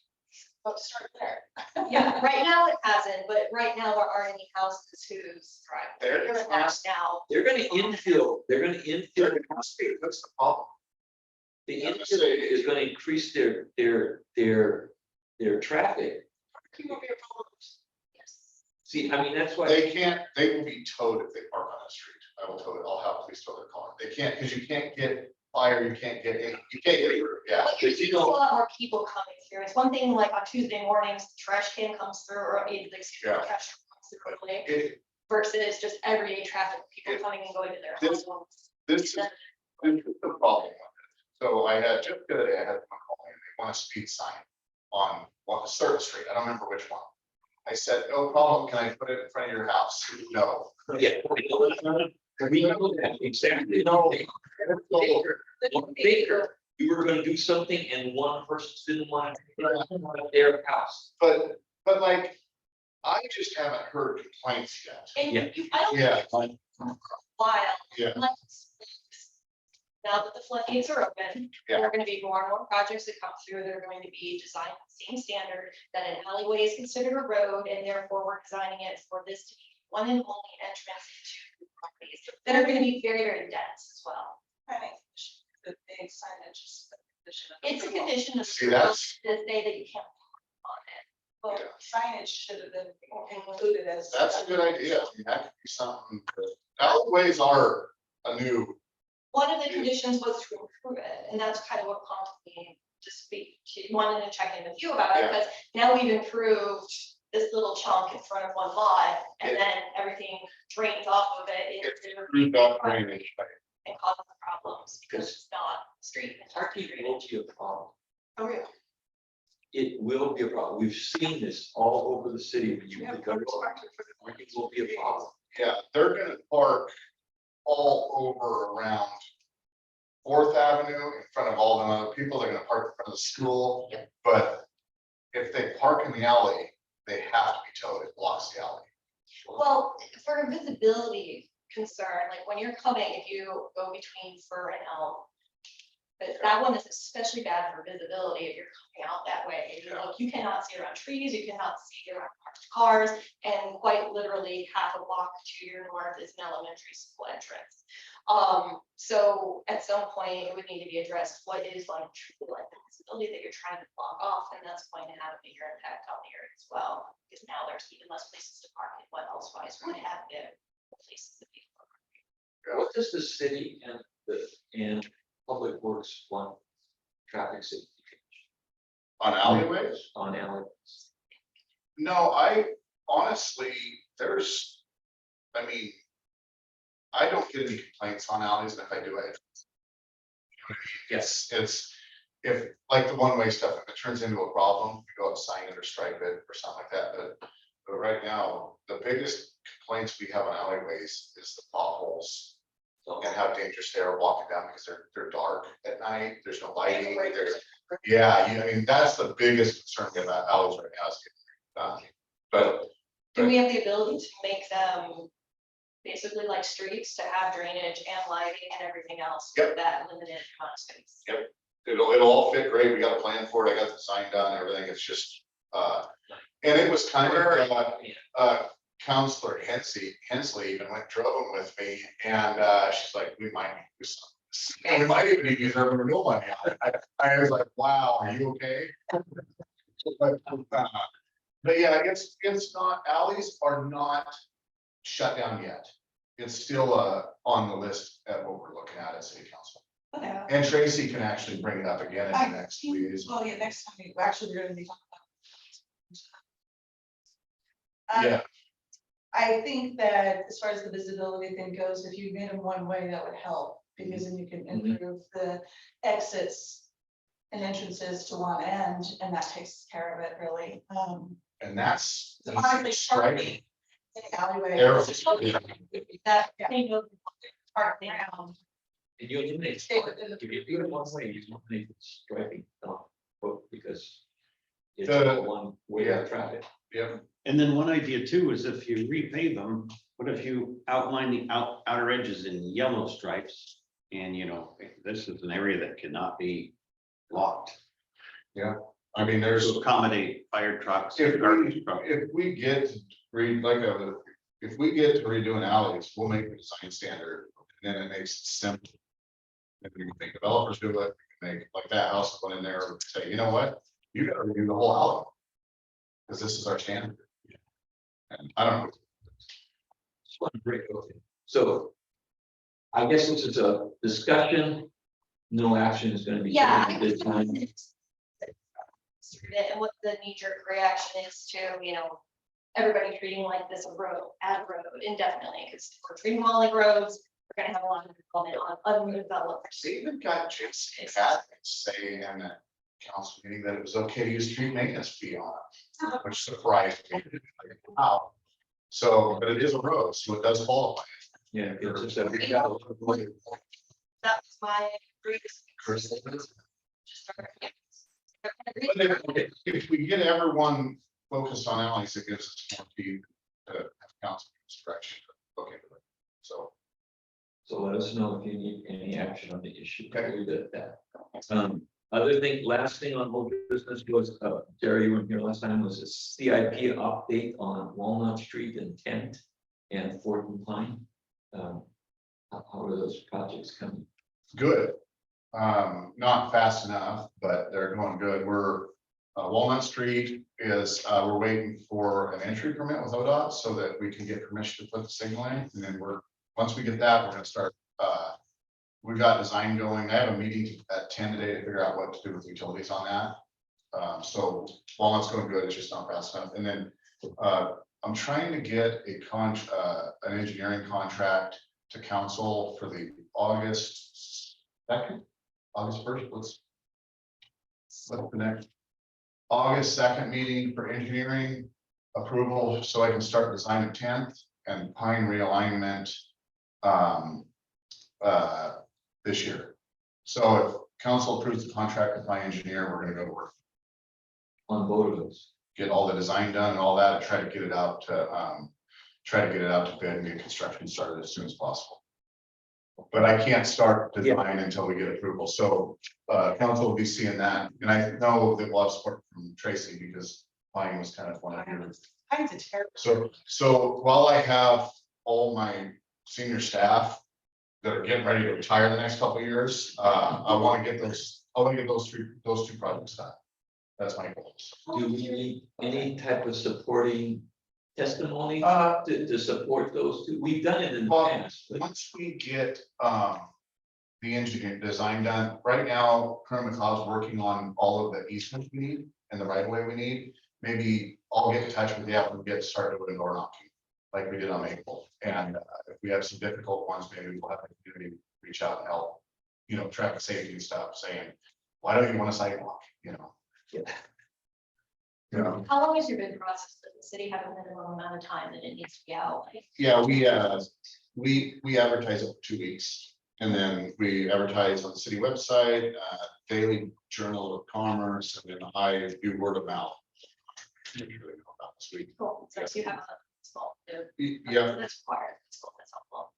Let's start there. Yeah, right now it hasn't, but right now there aren't any houses whose There driveway is are passed now. they're gonna infill, There has to be, that's the problem. the Yeah, infill is gonna increase their traffic. Parking will be a problem. Yes. See, I mean, that's why, They will be towed if they park on the street. I will tow it, I'll have police tow their car. They can't, because you can't get fire, you can't get in, you can't get through, yeah. But you But you see a don't- lot more people coming through. It's one thing like on Tuesday mornings, the trash can comes through or the Yeah. trash comes through early It- versus just everyday traffic, people coming and going to their This- homes. This is the problem with it. So I had, just the other day, I had one call me, they want a speed sign on one, certain street, I don't remember which one. I said, no problem, can I put it in front of your house? No. yeah. We know that exactly. No. One baker, you were gonna do something and one person didn't want their house. But like, I just haven't heard complaints yet. And Yeah. I don't Yeah, think it's a while. yeah, Now that the floodgates are open, Yeah. there are gonna be more and more projects that come through that are going to be designed the same standard, that an alleyway is considered a road, and therefore we're designing it for this to be one and only entrance to properties that are gonna be very, very dense as well. Planning commission, the big signage is a condition of It's a approval. condition of See, approval that's- to say that you can't park on it. Well, Yeah. signage should have been included as. that's a good idea. I mean, that could be something. Alleyways are a new, One of the conditions was to improve it, and that's kind of what prompted me to speak to, wanted to check in with you about it, Yeah. because now we've improved this little chunk in front of one lot, and It- then everything drains off of it screwed up drainage. and causes problems, because it's not street. it's not Parking street. will be a problem. Oh, yeah. It will be a problem. We've seen this all over the city. When you Yeah, go to parking will be a problem. Yeah, they're gonna park all over around Fourth Avenue in front of all the other people. They're gonna park in front of the school. Yep. But if they park in the alley, they have to be towed. It blocks the alley. Well, for a visibility concern, like when you're coming, if you go between Fir and Elm. But that one is especially bad for visibility if you're coming out that way. If you look, you cannot see around trees, you cannot see around parked cars, and quite literally half a block to your north is an elementary school entrance. So at some point, it would need to be addressed, what is like truly like the visibility that you're trying to block off, and that's going to have a bigger impact on the area as well. Because now there's even less places to park and what elsewise would have been places to be. What does the city and public works want traffic safety On alleyways? on alleyways? No, I honestly, I mean. I don't get any complaints on alleys, and if I do, Yes. it's, if, like the one-way stuff, if it turns into a problem, we go out and sign it or stripe it or something like that, but right now, the biggest complaints we have on alleyways is the potholes. And how dangerous they are walking down because they're dark at night, there's no lighting, there's, yeah, I mean, that's the biggest concern we have about alleys right now is getting done. But Do we have the ability to make them basically like streets to have drainage and lighting and everything else? Yep. With that limited amount of space? it'll all fit great, we got a plan for it, I got the sign done, and everything, it's just, and it was kind of, Counselor Hensley even went drove them with me, and she's like, we might do something. And we might even need to use urban renewal money on it. I was like, wow, are you okay? But yeah, it's not, alleys are not shut down yet. it's still on the list at what we're looking at city council. Okay. And Tracy can actually bring it up again in the next week. Well, yeah, next time, we're gonna be talking about. Yeah, I think that as far as the visibility thing goes, if you made them one way, that would help, because then you can improve the exits and entrances to one end, and that takes care of it really. and that's. It's hardly striking. parking in the alleyway. Arrow. That, Yeah. they know, part around. And you eliminate, Stay within the- if you do it one way, you eliminate the striping, because it's The- one way yeah. of traffic. Yep, And then one idea too is if you repave them, what if you outline the outer edges in yellow stripes? And you know, this is an area that cannot be blocked I mean, there's. to accommodate fire trucks. If garbage we, trucks. if we get to if we get to redoing alleys, we'll make the design standard, and then it makes it simple. If we can make developers do it, we can make like that house one in there, say, you know what, you gotta redo the whole alley. Cause this is our standard. And I don't know, Just want to break, okay. So I guess this is a discussion, no action is gonna be Yeah. taken at this time. And what the knee jerk reaction is to, you know, everybody treating like this a road, indefinitely, because we're treating them all like roads, we're gonna have a lot of development on undeveloped. they even got Jason Pat saying in the council meeting that it was okay to use street maintenance fee on it, which surprised me. Like, wow. So, but it is a road, so it does qualify. Yeah, it's just that we got. That was my previous. But if we get everyone focused on alleys, it gives us more feed to have council direction. Okay. So, So let us know if you need any action on the issue. Okay. Leave it at that. Other thing, last thing on whole business was, Jerry, you were here last time, was a CIP update on Walnut Street and Kent and Fort and Pine. How are those projects coming? good. Not fast enough, but they're going good. We're, Walnut Street is, we're waiting for an entry permit with ODOT so that we can get permission to put the signal in. And then once we get that, we're gonna start, we've got design going. I have a meeting at 10 today to figure out what to do with utilities on that. So Walnut's going good, it's just not fast enough. And then, I'm trying to get an engineering contract to council for the August 2nd, August 1st, what's the next? August 2nd meeting for engineering approval, so I can start design of 10th and Pine realignment this year. So if council approves the contract with my engineer, we're gonna go to work, On both of those? get all the design done and all that, and try to get it out to bid and get construction started as soon as possible. But I can't start design until we get approval, so council will be seeing that, and I know that we'll have support from Tracy because Pine was kind of one of yours. Pine's a terrible. So while I have all my senior staff that are getting ready to retire the next couple of years, I want to get those two projects done. That's my goal. Do we need any type of supporting testimony to support those two? We've done it in the Well, past. but- Once we get the engineering design done, right now, Colonel McLeod's working on all of the easements we need and the right of way we need. Maybe I'll get in touch with the applicant, get started with a door knocking, like we did on Maple. And if we have some difficult ones, maybe we'll have the community reach out and help, you know, traffic safety and stuff, saying, why don't you want a sidewalk, you know? Yeah. You know, How long is your bid process? Does the city have a minimum amount of time that it needs to be out? Like, yeah, we advertise it for 2 weeks. And then we advertise on the city website, Daily Journal of Commerce, and then I do word of mouth. About this week. cool. So you have a small. Yeah, That's required. That's cool. That's helpful.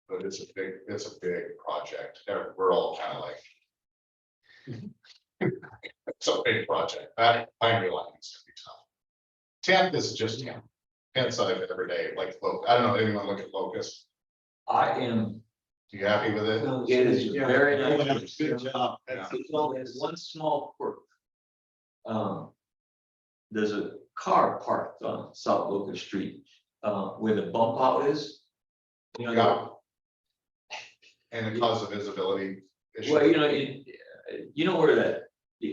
but it's a big project. We're all kind of like. It's a big project. That I realize it's gonna be tough. 10th is just 10th side every day, like, I don't know, anyone look at Locust? I am, You happy with it? it is Yeah. very Oh, nice. Good job. It's only one small quirk. There's a car parked on South Locust Street, where the bump out is. You know, Yeah. And it caused a visibility issue. well, you know, you know where that,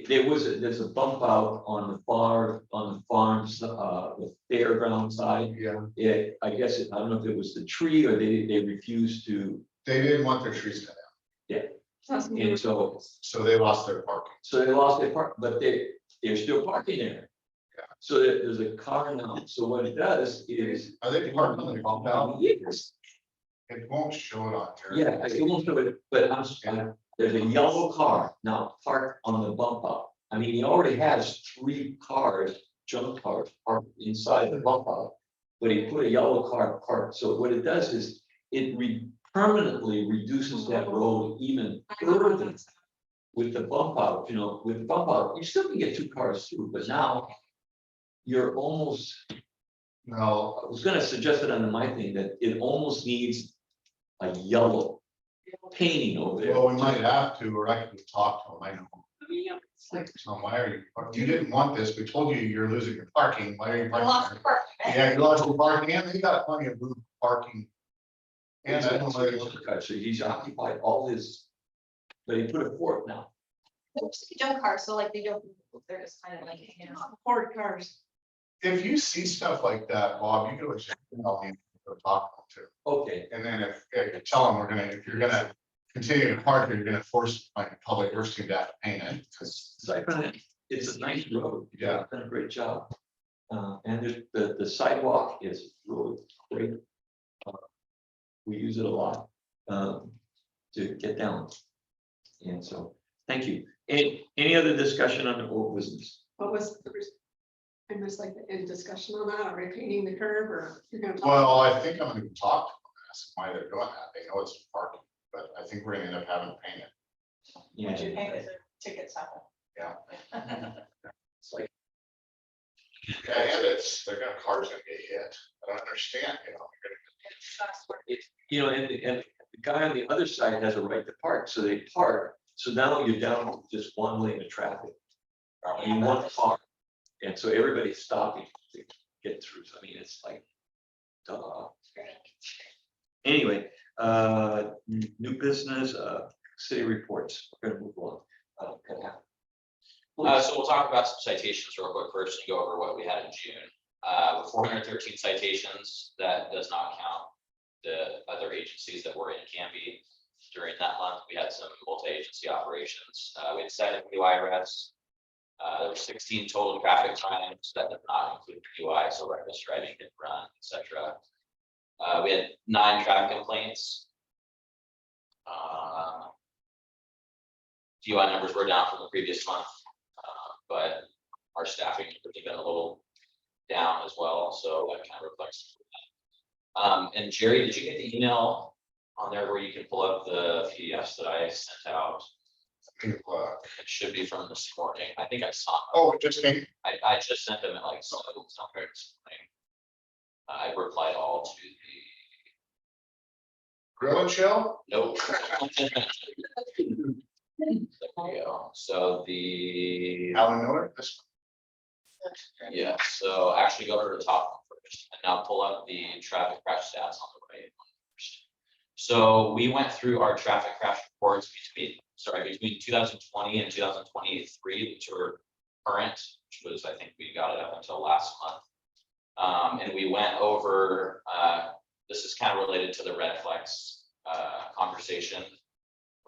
there's a bump out on the farms, the fairground side. Yeah, I guess, I don't know if it was the tree or they refused to, they didn't want their trees cut down, and so so they lost their parking. they lost their park, but they're still parking there. Yeah. So there's a car now, so what it does is. Are they parked on the compound? Yes. It won't show it on here. Yeah, I almost know it, but there's a yellow car now parked on the bump out. I mean, he already has 3 cars, junk cars parked inside the bump out. But he put a yellow car parked, so what it does is it permanently reduces that road even further. With the bump out, you know, with the bump out, you still can get 2 cars through, but now. You're almost, No, I was gonna suggest it under my thing that it almost needs a yellow painting over there. well, we might have to, or I could talk to them, I know. It's like, So why are you didn't want this, we told you you're losing your parking, why are you I lost parking? work. Yeah, you lost your parking, and they got plenty of room parking. And I don't know, So he's occupied all his, but he put a fork now. They're just junk cars, so like they don't, they're just kind of like, you know. Ford cars. if you see stuff like that, Bob, you can always tell me, go talk to them too. Okay, And then if you tell them if you're gonna continue to park, you're gonna force my public works team to have to paint it, because. it's a nice road. You've Yeah. Done a great job. And the sidewalk is really great. We use it a lot, to get down. And so, thank you. Any other discussion on the old business? What was I missed like the end discussion on that, are we painting the curb or you're gonna talk? Well, I think I'm gonna talk to them, ask them why they're doing that, they know it's parking, but I think we're gonna end up having to paint it. Would you pay the tickets happen? Yeah. It's like, Yeah, and they're gonna, cars gonna get hit, I don't understand, you know. you know, and the guy on the other side has a right to park, so they park. So now you're down to just one lane of traffic. I mean, one car. And so everybody's stopping to get through. So I mean, it's like, duh. Anyway, new business, city reports. We're gonna move on. So we'll talk about some citations real quick first and go over what we had in June. With 413 citations, that does not count the other agencies that were in Canby. During that month, we had some multi-agency operations. We had 7 UI arrests. There were 16 total traffic times that did not include UI, so reckless driving, hit and run, etc. We had 9 traffic complaints. DUI numbers were down from the previous month, but our staffing has been a little down as well, so that kind of reflects that. And Jerry, did you get the email on there where you can pull up the PDFs that I sent out? It should be from this morning. I think I saw. Oh, it just came. I just sent them at like somewhere this morning. I replied all to Grill and chill? the nope. There we go. So the Alan Miller, this. yeah, so actually go to the top one first and now pull up the traffic crash stats on the right one first. So we went through our traffic crash reports between 2020 and 2023, which were current, which was, I think we got it up until last month. And we went over, this is kind of related to the red flex conversation.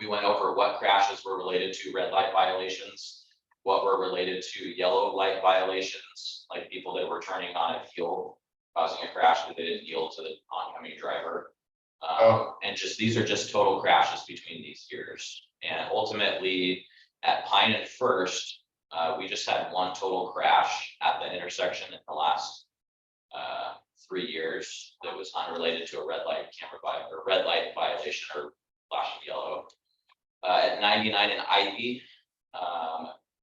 We went over what crashes were related to red light violations, what were related to yellow light violations, like people that were turning on at yield, causing a crash because they didn't yield to the oncoming driver. And just, these are just total crashes between these years. And ultimately at Pine and First, we just had 1 total crash at the intersection in the last 3 years that was unrelated to a red light violation or flashing yellow. At 99 in Ivy,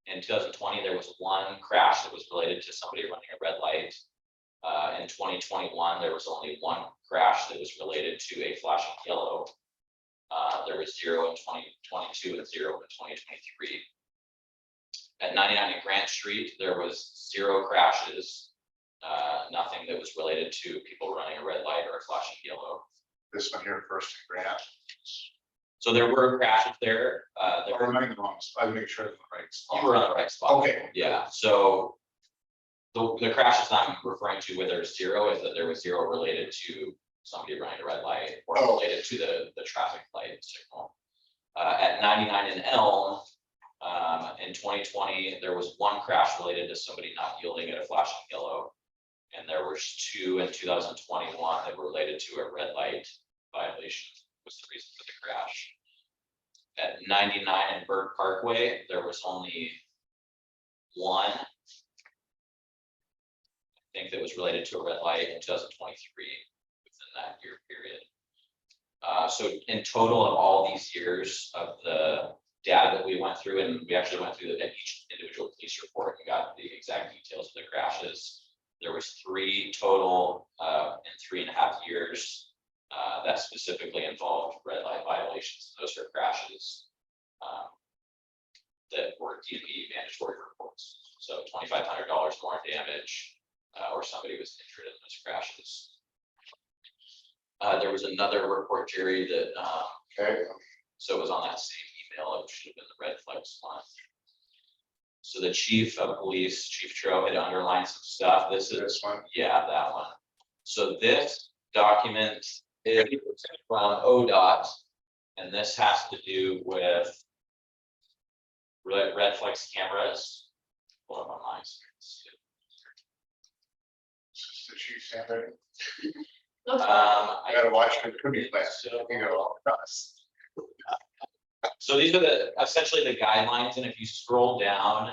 in 2020, there was 1 crash that was related to somebody running a red light. In 2021, there was only 1 crash that was related to a flashing yellow. There was 0 in 2022 and 0 in 2023. At 99 in Grant Street, there was 0 crashes, nothing that was related to people running a red light or a flashing yellow. this one here, First and Grant. So there were crashes there, there Or were, am I in the wrong spot? I make sure I'm in the right spot. you were on the right spot. Okay. Yeah, so. The crash is not I'm referring to whether it's zero, is that there was zero related to somebody running a red light or Oh. related to the traffic light signal. At 99 and Elm, in 2020, there was one crash related to somebody not yielding at a flashing yellow. And there was two in 2021 that were related to a red light violation, was the reason for the crash. At 99 and Bird Parkway, there was only one. I think that was related to a red light in 2023 within that year period. So in total of all these years of the data that we went through, and we actually went through each individual police report and got the exact details of the crashes. There was 3 total in 3.5 years that specifically involved red light violations. Those are crashes that were DMV mandatory reports. So $2,500 more in damage. Or somebody was injured in those crashes. There was another report, Jerry, that, Okay, so it was on that same email, it should have been the red flex one. So the chief of police, Chief Tro, had underlined some stuff, this is, this one. yeah, that one. So this document is from ODOT, and this has to do with red flex cameras. Pull up on my screen. The chief standard. I I gotta watch it, could be fast. So- You know, all across. So these are essentially the guidelines, and if you scroll down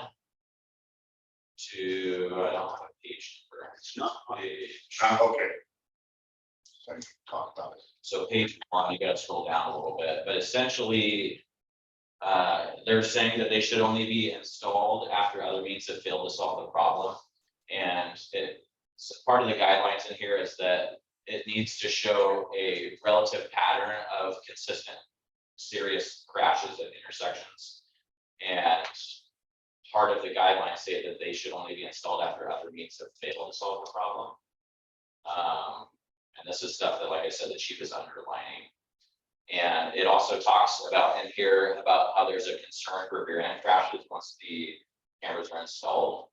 to, I don't have a page number. It's not on. Okay. So you can talk about it. So page 1, you gotta scroll down a little bit, but essentially. They're saying that they should only be installed after other means have failed to solve the problem. And part of the guidelines in here is that it needs to show a relative pattern of consistent serious crashes at intersections. And part of the guidelines say that they should only be installed after other means have failed to solve the problem. And this is stuff that, like I said, the chief is underlining. And it also talks about in here about how there's a concern for rear end crashes once the cameras are installed.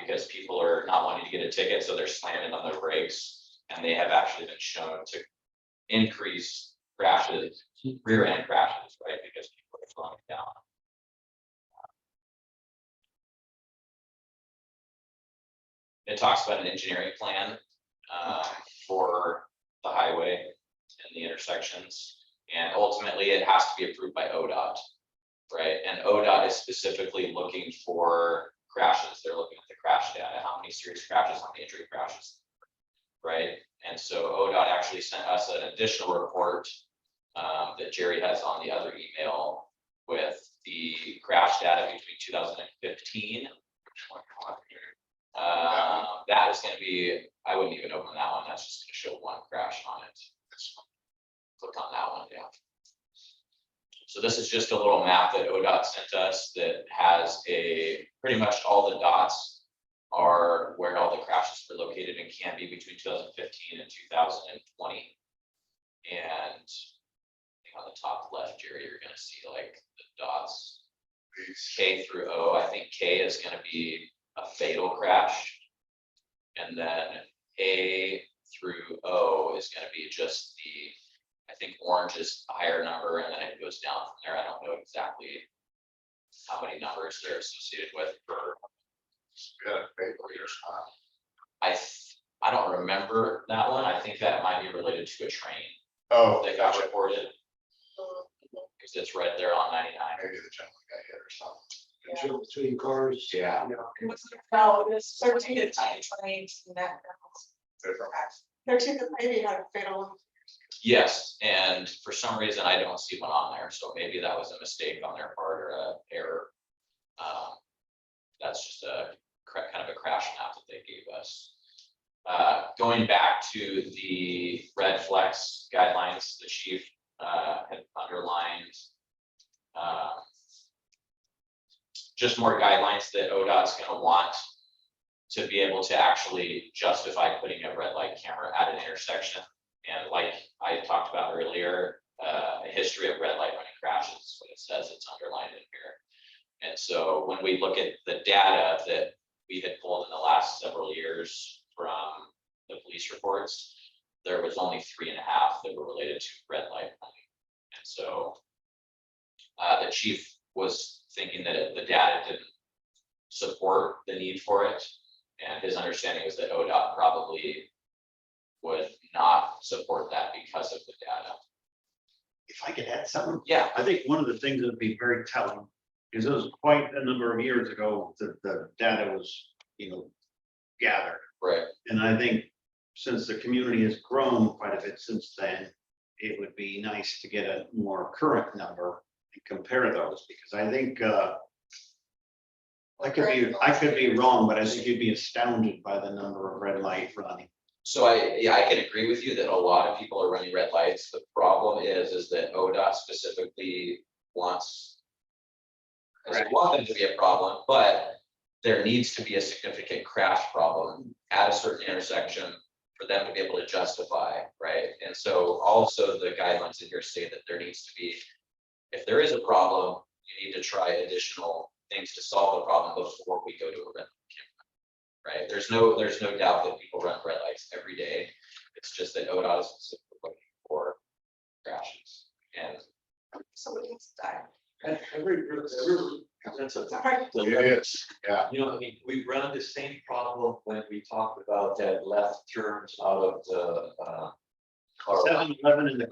Because people are not wanting to get a ticket, so they're slamming on their brakes, and they have actually been shown to increase crashes, rear end crashes, right? Because people are slowing down. It talks about an engineering plan for the highway and the intersections, and ultimately it has to be approved by ODOT, right? And ODOT is specifically looking for crashes. They're looking at the crash data, how many serious crashes, how many injury crashes, right? And so ODOT actually sent us an additional report that Jerry has on the other email with the crash data between 2015. That is going to be, I wouldn't even open that one. That's just going to show one crash on it. Click on that one, yeah. So this is just a little map that ODOT sent us that has pretty much all the dots are where all the crashes were located and can be between 2015 and 2020. And I think on the top left, Jerry, you're gonna see like the dots, K through O. I think K is gonna be a fatal crash. And then A through O is gonna be just I think orange is a higher number, and then it goes down from there. I don't know exactly how many numbers they're associated with per. I don't remember that one. I think that might be related to a train Oh, that got reported. Because it's right there on 99. maybe the gentleman got hit or something. Jump between cars. Yeah. No, it was 13 to 20 in that. Different. 13th of maybe had a fatal one. Yes, and for some reason I don't see one on there, so maybe that was a mistake on their part or a error. That's just a kind of a crash map that they gave us. Going back to the red flex guidelines, the chief had underlined just more guidelines that ODOT's going to want to be able to actually justify putting a red light camera at an intersection. And like I talked about earlier, a history of red light running crashes is what it says, it's underlined in here. And so when we look at the data that we had pulled in the last several years from the police reports, there was only 3.5 that were related to red light running. And so the chief was thinking that the data didn't support the need for it. And his understanding was that ODOT probably would not support that because of the data. If I could add something, Yeah, I think one of the things that would be very telling is it was quite a number of years ago that the data was, gathered. right. And I think since the community has grown quite a bit since then, it would be nice to get a more current number and compare those, because I think, I could be wrong, but I think you'd be astounded by the number of red light running. So I can agree with you that a lot of people are running red lights. The problem is that ODOT specifically wants. Doesn't want them to be a problem, but there needs to be a significant crash problem at a certain intersection for them to be able to justify, right? And so also the guidelines in here say that there needs to be, if there is a problem, you need to try additional things to solve the problem before we go to a red light camera, right? There's no doubt that people run red lights every day. It's just that ODOT is specifically looking for crashes. And Somebody needs to die. That's a- Sorry. It is, yeah. I mean, we run the same problem when we talked about that left turns out of the car 7-Eleven in the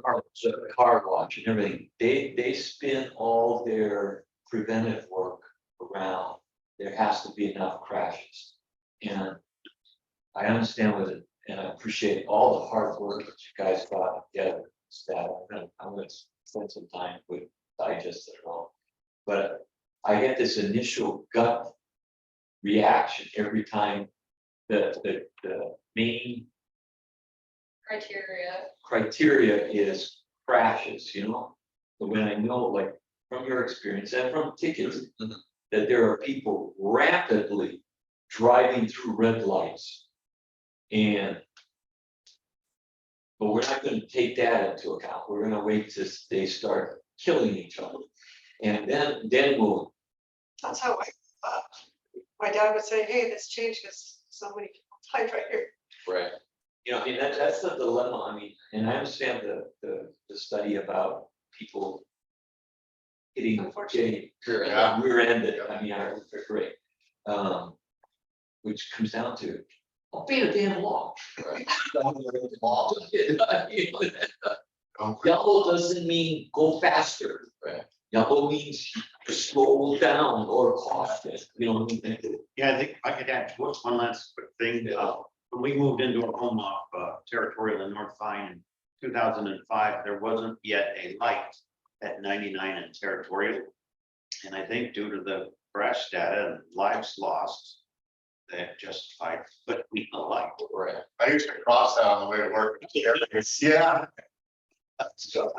car. wash and everything. They spin all their preventive work around, there has to be enough crashes. And I understand with it, and I appreciate all the hard work that you guys got together, staff. I'm gonna spend some time with digest it all. But I get this initial gut reaction every time the main criteria is crashes, But when I know, like, from your experience and from tickets, that there are people rapidly driving through red lights. But we're not gonna take that into account. We're gonna wait till they start killing each other. And then we'll, That's how my dad would say, hey, this changed because so many people died right here. right, I mean, that's the dilemma. I mean, and I understand the study about people getting Unfortunately. Yeah. rear-ended. I mean, they're great. Which comes down to, obey the damn law. right. Yellow doesn't mean go faster. Right. Yellow means slow down or caution, what I mean? Yeah, I think I could add one last quick thing. When we moved into a home off Territorial in North Vine in 2005, there wasn't yet a light at 99 and Territorial. And I think due to the crash data and lives lost, that justified putting a light. Right. I used to cross that on the way to work. Yeah. So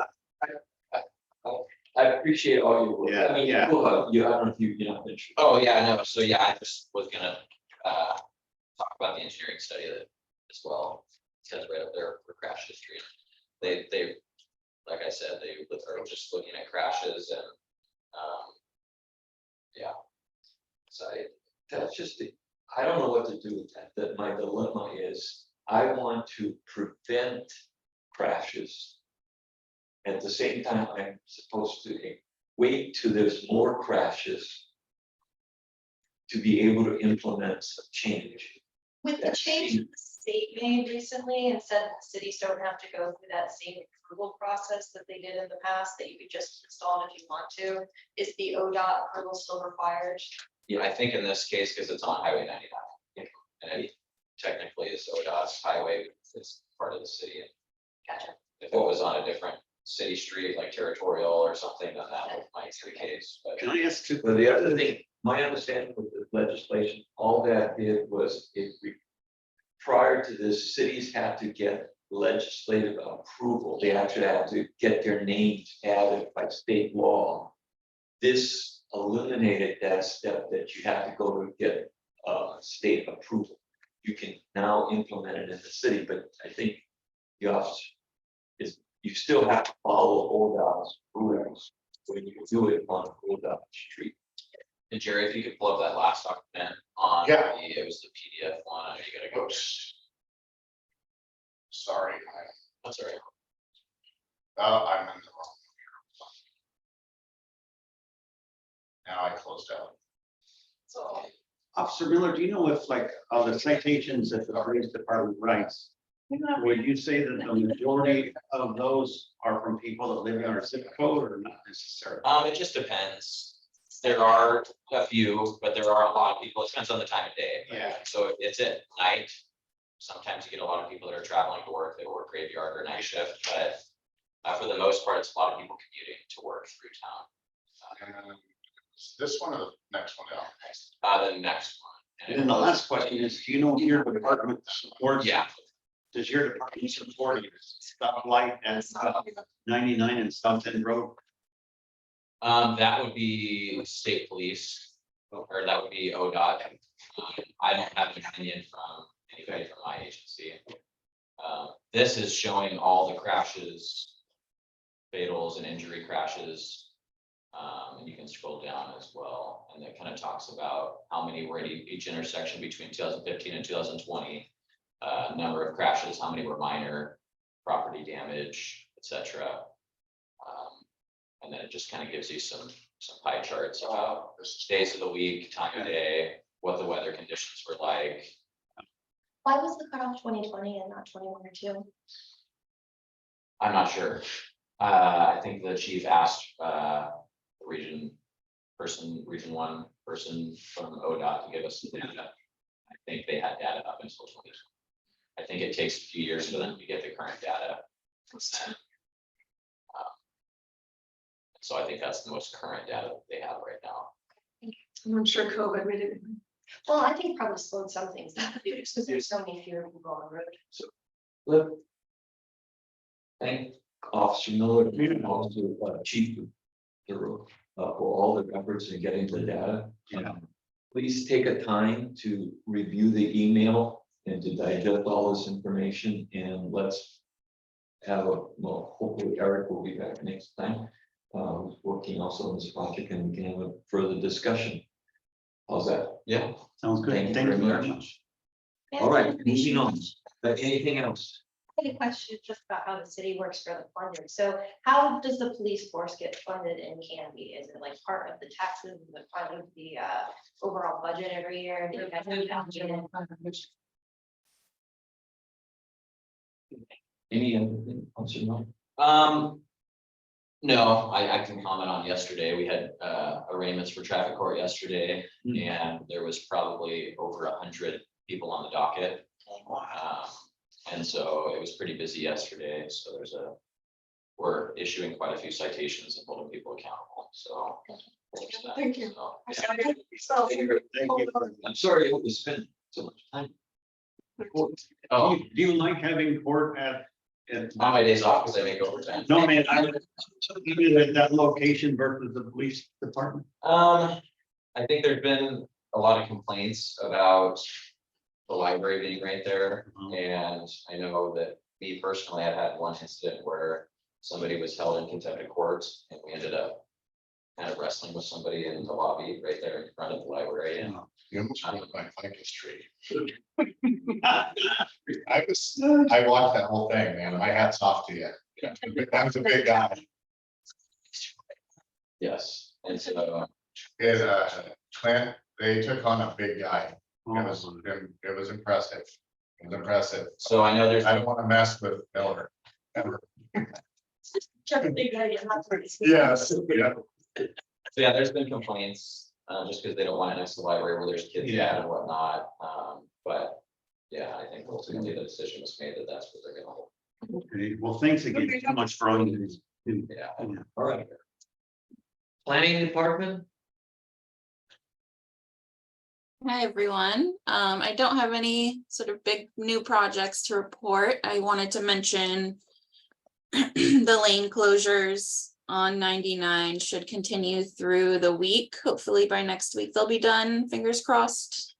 I appreciate all your work. Yeah, I mean, yeah. I don't know if you're not interested. Oh, yeah, no, so yeah, I just was gonna talk about the engineering study that as well. It says right up there for crash history. They, like I said, they are just looking at crashes and yeah. So That's just, I don't know what to do with that. That my dilemma is, I want to prevent crashes. At the same time, I'm supposed to wait till there's more crashes to be able to implement some change. With the That's change the- the state made recently and said that cities don't have to go through that same approval process that they did in the past, that you could just install it if you want to, is the ODOT approval still required? yeah, I think in this case, because it's on Highway 99. And it technically is ODOT's highway, it's part of the city. Gotcha. If it was on a different city street like Territorial or something, then that might be the case, but. Can I ask two? But the other thing, my understanding with the legislation, all that did was prior to this, cities had to get legislative approval. They actually had to get their names added by state law. This eliminated that step that you have to go to get state approval. You can now implement it in the city, but I think the officer is you still have to follow ODOT's rules when you do it on ODOT street. And Jerry, if you could pull up that last document on Yeah. it was the PDF one, I know you gotta go. Oops. Sorry, That's all right. I'm in the wrong. Now I closed out. So. Officer Miller, do you know if like, the citations that the police department writes, would you say that the majority of those are from people that live in our zip code or not necessarily? It just depends. There are a few, but there are a lot of people. It depends on the time of day. Yeah. So if it's at night. Sometimes you get a lot of people that are traveling to work, they work graveyard or night shift, but for the most part, it's a lot of people commuting to work through town. And this one or the next one down? The next one. And then the last question is, do you know if your department supports? Yeah, Does your department support stoplight and 99 and South End Road? that would be state police, or that would be ODOT. I don't have an opinion from anybody from my agency. This is showing all the crashes, fatals and injury crashes. And you can scroll down as well, and it kind of talks about how many were at each intersection between 2015 and 2020. Number of crashes, how many were minor, property damage, etc. And then it just kind of gives you some pie charts about days of the week, time of day, what the weather conditions were like. Why was the cutoff 2020 and not 21 or 2? I'm not sure. I think the chief asked the region one person from ODOT to give us the data. I think they had data up until 2020. I think it takes a few years for them to get the current data. So I think that's the most current data that they have right now. I'm sure COVID made it. Well, I think probably slowed some things down because there's so many fewer people on the road. Let thank Officer Miller and also Chief for all their efforts in getting the data. Please take a time to review the email and to digest all this information, and let's have well, hopefully Eric will be back next time. Working also on this project, and we can have a further discussion. How's that? Yeah. Sounds good. Thank you Thank very you very much. much. All right, moving on. Anything else? I had a question just about how the city works for the funding. So how does the police force get funded in Canby? Is it like part of the taxes, is it part of the overall budget every year? Do you guys have that? Any other thing, Officer Miller? No, I can comment on yesterday. We had arraignments for traffic court yesterday, and there was probably over 100 people on the docket. And so it was pretty busy yesterday. So we're issuing quite a few citations and holding people accountable. So. Thank you. So, I yeah. saw it. So- Thank you. I'm sorry we spent so much time. Oh, Do you like having court at? on my days off, because I make overtime. No, man, I mean, at that location versus the police department. I think there's been a lot of complaints about the library being right there. And I know that me personally, I've had one incident where somebody was held in contempt of court, and we ended up kind of wrestling with somebody in the lobby right there in front of the library. And You almost broke my ficus tree. I watched that whole thing, man. My hat's off to you. That was a big guy. yes, and so His Clint, they took on a big guy. It was impressive. It was impressive. so I know there's. I don't want to mess with Miller. Ever. Just a big idea, not pretty. Yes, yeah. So yeah, there's been complaints, just because they don't want it next to the library where there's kids at and whatnot. But yeah, I think ultimately the decision was made that that's what they're gonna hold. Okay, well, thanks again so much for all you do. Yeah. All right. Planning department? Hi, everyone. I don't have any sort of big new projects to report. I wanted to mention the lane closures on 99 should continue through the week. Hopefully by next week they'll be done, fingers crossed.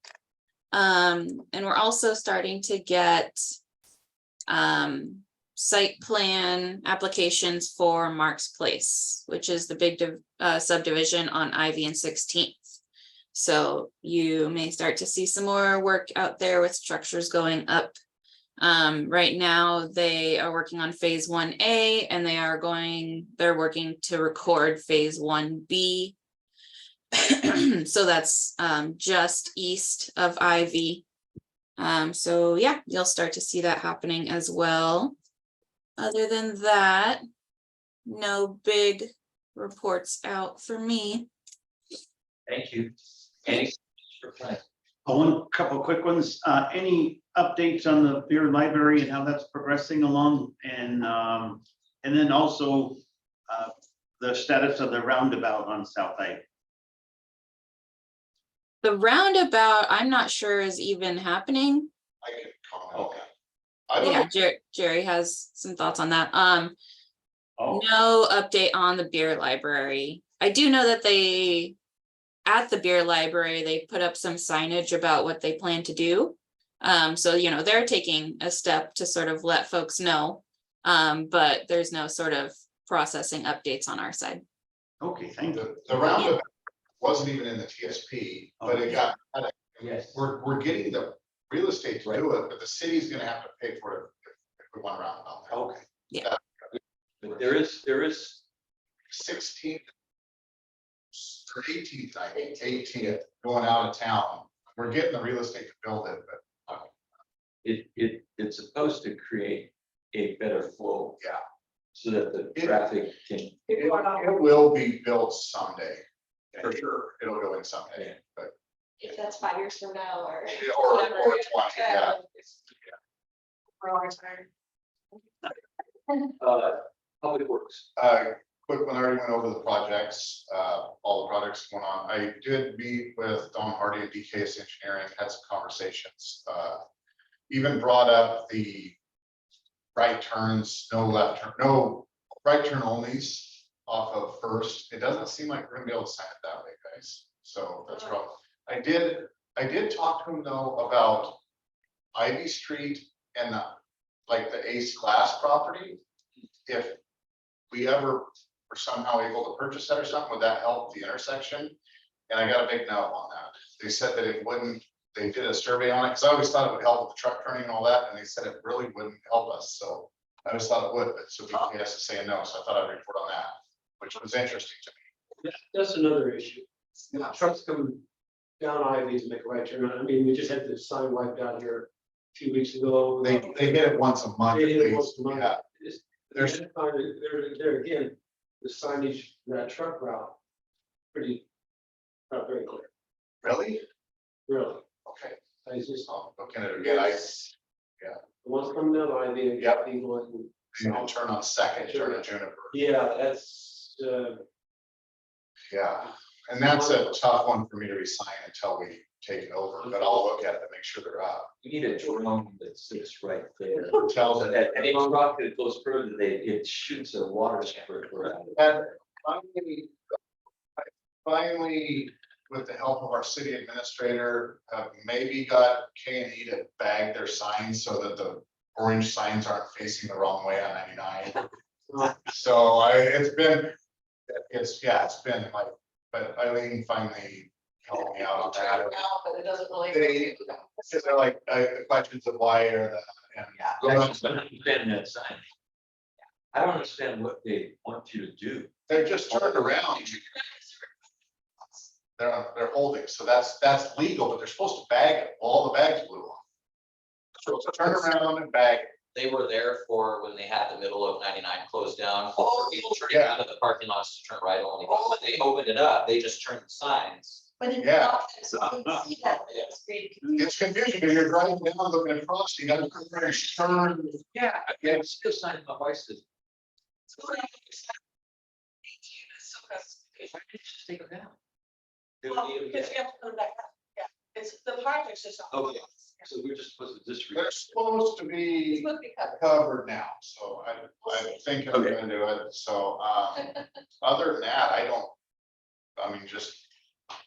And we're also starting to get site plan applications for Mark's Place, which is the big subdivision on Ivy and 16th. So you may start to see some more work out there with structures going up. Right now, they are working on phase 1A and they're working to record phase 1B. So that's just east of Ivy. So yeah, you'll start to see that happening as well. Other than that, no big reports out for me. Thank you. Any? One couple of quick ones. Any updates on the beer library and how that's progressing along? And then also the status of the roundabout on South Ave. The roundabout, I'm not sure is even happening. I can comment on that. I don't Yeah, know, Jerry has some thoughts on that. Oh, No update on the beer library. I do know that at the beer library, they put up some signage about what they plan to do. So, they're taking a step to sort of let folks know. But there's no sort of processing updates on our side. okay, thank you. the roundabout wasn't even in the TSP, but it got, Yes. we're getting the real estate to do it, but the city's gonna have to pay for it if we want roundabout. Okay. But there is 16th or 18th, I think, 18th, going out of town. We're getting the real estate to build it, but it's supposed to create a better flow. Yeah. So that the traffic can. it will be built someday. For sure, it'll go in someday, but, If that's 5 years from now or. or whatever. 20, yeah. We're all retired. Public Works. Quick one, I already went over the projects, all the projects going on. I did meet with Don Hardy and DKS Engineering, had some conversations. Even brought up the right turns, no left turn, no right turn onlys off of First. It doesn't seem like we're gonna be able to sign it that way, guys. So that's wrong. I did talk to him though about Ivy Street and like the Ace Glass property. If we ever were somehow able to purchase that or something, would that help the intersection? And I got a big no on that. They said that it wouldn't, they did a survey on it, because I always thought it would help with the truck turning and all that, and they said it really wouldn't help us, so I always thought it would, but so BTS is saying no, so I thought I'd report on that, which was interesting to me. That's another issue. Trucks coming down Ivy to make a right turn. I mean, we just had the sign wiped out here a few weeks ago. They hit it once a month They at hit it least. once a month. Yeah. There's there again, the signage, that truck route, pretty, not very clear, Really? really. Okay, I just, I'll look at it again, I, the ones coming down Ivy and Yep. people and. you know, turn on Second, turn on Juniper. Yeah, that's, Yeah, and that's a tough one for me to resign until we take it over, but I'll look at it to make sure they're up. We need a drone that sits right there. Tells it. And if rock that goes further, it shoots a water sprinkler out. And finally, with the help of our city administrator, maybe got K&E to bag their signs so that the orange signs aren't facing the wrong way on 99. So it's been like, but Eileen finally helped me out on Try that. it out, but it doesn't really. They're like, the questions of why or the, and I don't understand that sign. I don't understand what they want you to do. they're just turned around. They're holding, so that's legal, but they're supposed to bag it, all the bags blew off. So turn around and bag it. They were there for when they had the middle of 99 closed down. Oh, People turning yeah. out of the parking lots to turn right only. When they opened it up, they just turned the signs. But it's Yeah. not, so you can see that, it's great. It's confusing, because you're driving down, looking across, you gotta turn. Yeah, it's still signing my license. Why did you Just take it down. Well, because you have to put it back up, yeah, it's, the project's just. Okay. So we're just supposed to disregard. They're supposed to It's be supposed to be covered. covered now, so I think I'm gonna do it, so, other than that, just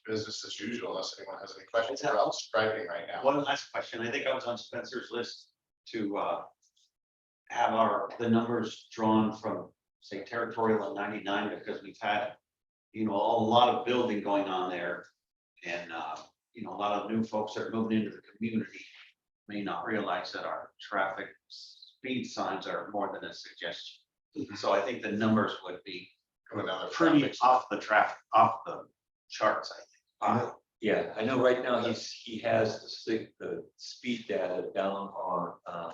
business as usual, unless anyone has any questions about striping right now. One last question. I think I was on Spencer's list to have the numbers drawn from, say, territorial and 99, because we've had, a lot of building going on there. And, a lot of new folks that are moving into the community may not realize that our traffic speed signs are more than a suggestion. So I think the numbers would be Going down the pretty traffic. off the charts, I think. Yeah, I know right now he has the speed data down on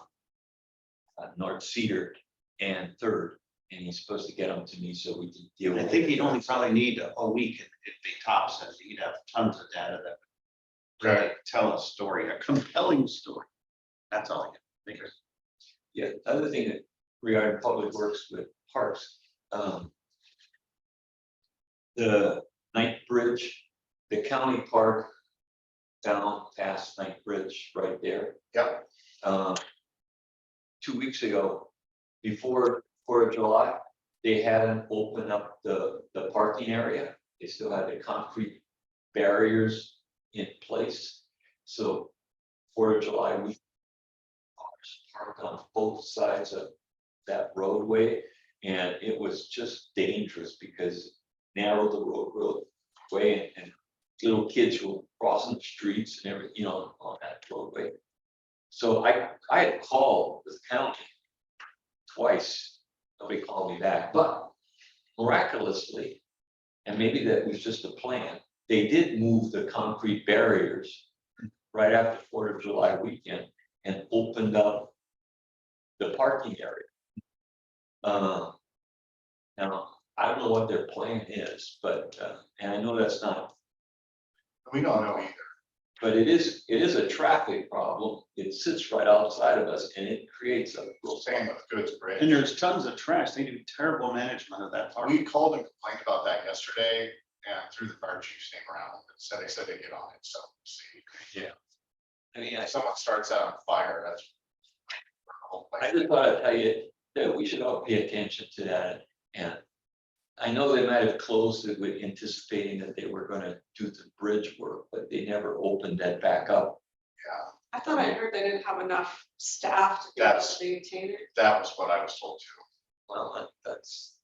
North Cedar and Third, and he's supposed to get them to me so we can deal with I it. think he'd only probably need a week if they tops, and he'd have tons of data that would really tell a story, a compelling story. That's all I can think of. Yeah, the other thing that regarding public works with parks, the Night Bridge, the county park down past Night Bridge right there. Yep. 2 weeks ago, before 4th of July, they hadn't opened up the parking area. They still had the concrete barriers in place. So 4th of July, we parked on both sides of that roadway, and it was just dangerous because narrowed the roadway and little kids were crossing the streets and everything, on that roadway. So I had called the county twice. Nobody called me back, but miraculously, and maybe that was just a plan, they did move the concrete barriers right after 4th of July weekend and opened up the parking area. Now, I don't know what their plan is, but, and I know that's not, We don't know either. but it is a traffic problem. It sits right outside of us and it creates a real Same with Goods Bridge. And there's tons of trash. They do terrible management of that park. We called and complained about that yesterday, and through the fire chief's name around, and they said they'd get on it, so see. I mean, If someone starts out on fire, that's. I just thought I'd tell you that we should all pay attention to that. And I know they might have closed it with anticipating that they were gonna do the bridge work, but they never opened that back up. Yeah, I thought I heard they didn't have enough staff to be able That's- to maintain it. that was what I was told too. Well, that's.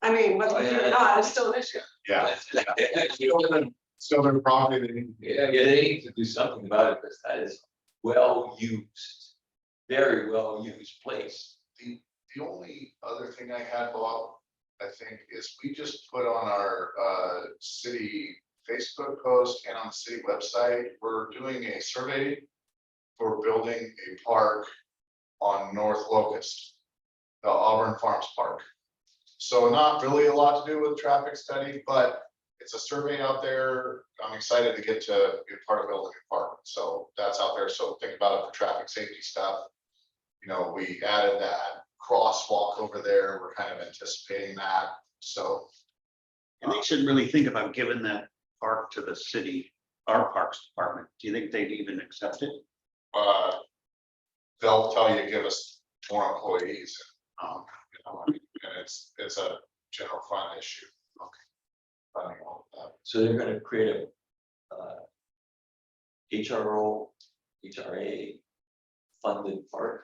I mean, whether Oh, it's yeah. or not, it's still an issue. Yeah, Yeah, still their property, they need. they need to do something about it, because that is well used, very well used place. The only other thing I had, Bob, I think, is we just put on our city Facebook post and on the city website, we're doing a survey for building a park on North Locust, the Auburn Farms Park. So not really a lot to do with traffic study, but it's a survey out there. I'm excited to get to be a part of building a park. So that's out there. So think about it for traffic safety stuff. We added that crosswalk over there. We're kind of anticipating that. So And they should really think about giving that park to the city, our Parks Department. Do you think they'd even accept it? they'll tell you, give us more employees. And it's a general fund issue. Funding all of that. So they're gonna create a HRA funded park.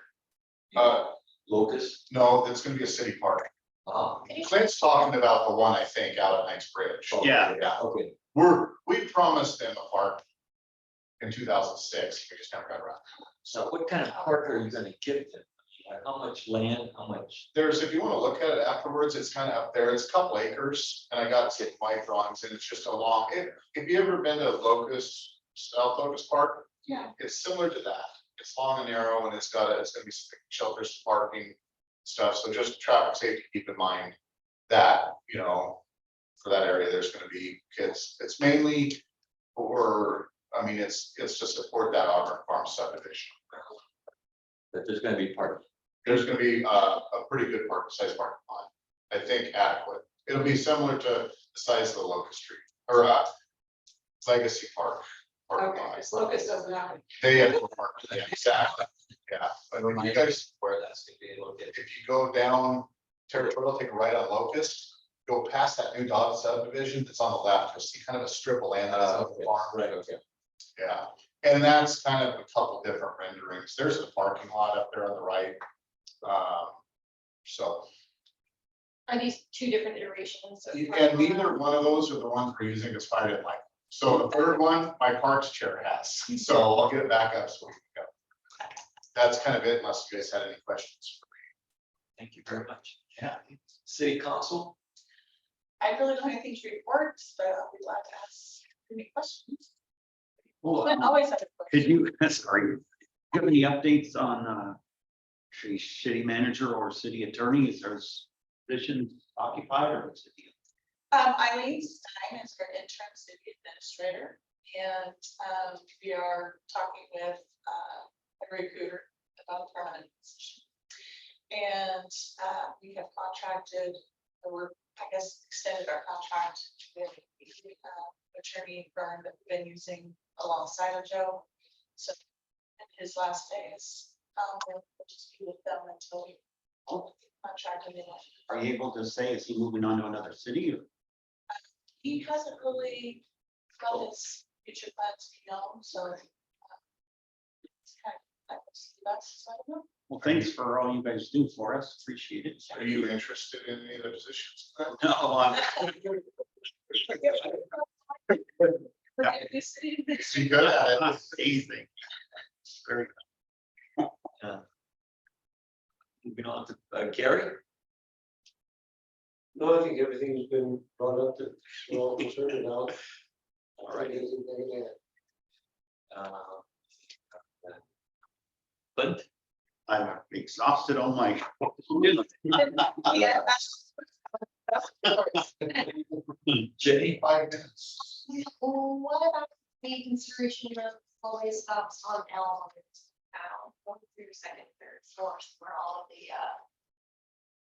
Locust. No, it's gonna be a city park. Ah, Clint's talking about the one, I think, out at Knight's Bridge. Yeah. Yeah, okay. we promised them a park in 2006, we just never got around. So what kind of park are you gonna give them? Like, how much land, how much? There's, if you want to look at it afterwards, it's kind of up there, it's a couple acres, and I got some white drawings, and it's just a long, if you ever been to Locust, South Locust Park? Yeah. It's similar to that, it's long and narrow, and it's gonna be shelters, parking, stuff, so just traffic safety, keep in mind that, for that area, there's gonna be kids, it's mainly for, it's to support that Auburn Farm subdivision. That there's gonna be parking. There's gonna be a pretty good size parking lot, I think adequate. It'll be similar to the size of the Locust Street or Legacy Park. parking Okay, lot. because Locust doesn't have it. They have to park, yeah, exactly, yeah. But when you guys, Where that's gonna be located. if you go down Territorial, take a right on Locust, go past that new dog subdivision that's on the left, you'll see kind of a strip of land that's on the farm. Right, okay. Yeah, and that's kind of a couple different renderings. There's a parking lot up there on the right. So, Are these two different iterations? and neither one of those are the ones we're using, because I didn't like. So the third one, my parks chair has, so I'll get it back up so we can go. That's kind of it, unless you guys had any questions. Thank you very much. Yeah, city council? I really don't have anything to report, but I'll be glad to ask any questions. Well, I always have a question. Could you, sorry, do you have any updates on city manager or city attorney? Is there position occupied or is it? Eileen Stein is our interim city administrator, and we are talking with a recruiter about a permanent position. And we have contracted, or we're, I guess, extended our contract with the attorney firm that we've been using alongside of Joe. So his last days, we'll just be with them until we contract him in. Are you able to say, is he moving on to another city? Or? He hasn't really got his future plans, so. It's kind of, that's, so I don't know. Well, thanks for all you guys do for us. Appreciate it. Are you interested in any of the positions? No, I'm. Be good at it. Amazing. Very Moving on to Gary? No, I think everything's been brought up that we're all concerned about. All right. Clint? I'm exhausted on my. Yeah. Jenny? 5 minutes. What about the consideration of always stops on Elm? Now, going through second, third, fourth, where all of the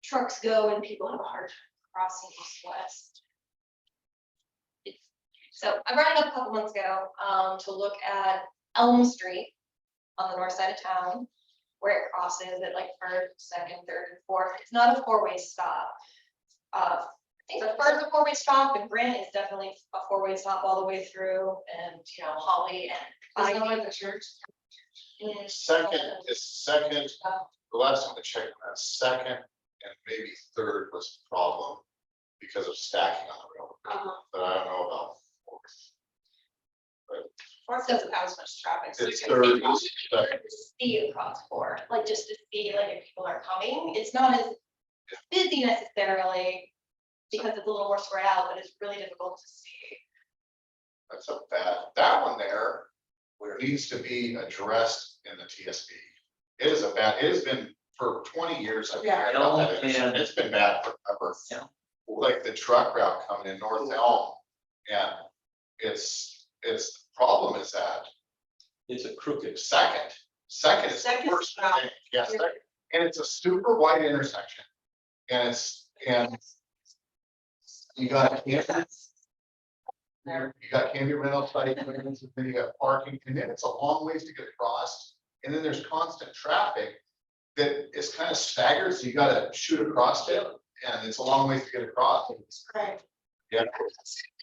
trucks go and people have a hard time crossing east-west. So I brought it up a couple months ago, to look at Elm Street on the north side of town, where it crosses at like first, second, third, and fourth. It's not a four-way stop. I think the first a four-way stop, and Grant is definitely a four-way stop all the way through, and Holly and Is that Ivy. like the church? Second is second, the last time I checked, that second and maybe third was a problem because of stacking on the railroad, but I don't know about fourth. Fourth doesn't have as much traffic. so It's we can third, take off. second. See across four, like just to see like if people are coming. It's not as busy necessarily because it's a little more spread out, but it's really difficult to see. That's a bad, that one there, where it needs to be addressed in the TSB. It is a bad, it has been for 20 years. I've Yeah. cared about that Elm intersection. and- It's been bad forever. Yeah. Like the truck route coming in North Elm, and the problem is that It's a crooked. second is the Second's worst. bad. Yeah, second, and it's a super wide intersection. And you got There. you got Candy rental site, and then you got parking, and then it's a long ways to get across. And then there's constant traffic that is kind of staggered, so you gotta shoot across it, and it's a long ways to get across. Right. Yeah,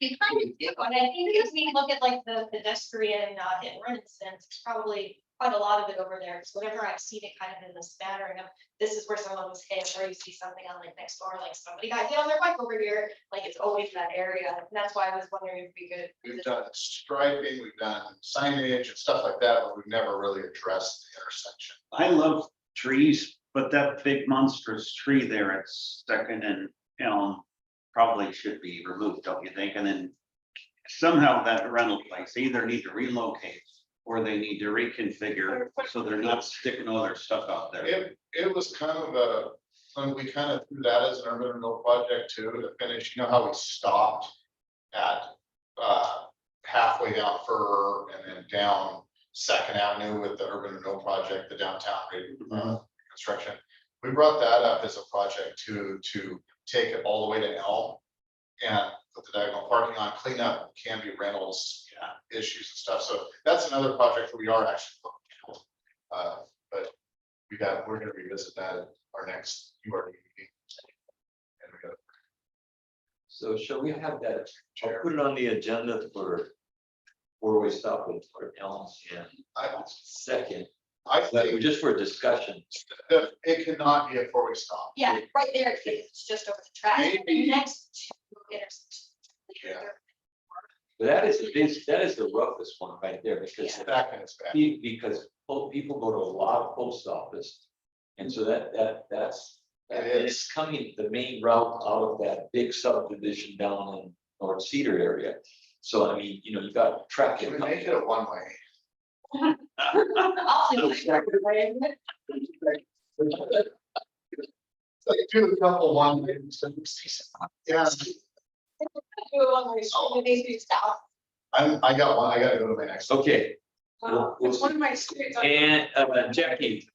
You kind of do, and I think if we look at like the pedestrian hit and run incidents, it's probably quite a lot of it over there. So whenever I've seen it kind of in the spattering of, this is where someone was hit, or you see something on like next door, like somebody got hit on their bike over here, like it's always that area. And that's why I was wondering if we could. we've done striping, we've done signage and stuff like that, but we've never really addressed the intersection. I love trees, but that big monstrous tree there at Second and Elm probably should be removed, don't you think? And then somehow that rental place either need to relocate or they need to reconfigure, so they're not sticking all their stuff out there. It was kind of when we kind of threw that as an urban renewal project too, to finish, how we stopped at halfway down Fur and then down Second Avenue with the urban renewal project, the downtown construction. We brought that up as a project to take it all the way to Elm and put the diagonal parking on, clean up Canby Reynolds issues and stuff. So that's another project that we are actually looking at. But we're gonna revisit that at our next URD meeting. And we got So shall we have that? I'll put it on the agenda for four-way stop with Elm and I second. I but think just for discussion. that it cannot be a four-way stop. Yeah, right there, it's just over the track, Maybe. next to intersections. Yeah. But that is the roughest one right there, because That kind of bad. because people go to a lot of post office. And so that's, It it's coming, the main route out of that big subdivision down in North Cedar area. So I mean, you know, you got traffic. Can we coming. make it a one-way? I'll do it. Like do a couple one-ways. Yeah, Do it one way, so it needs to be south. I got one, I gotta go to my next. Okay, It's one of my streets. and Jackie,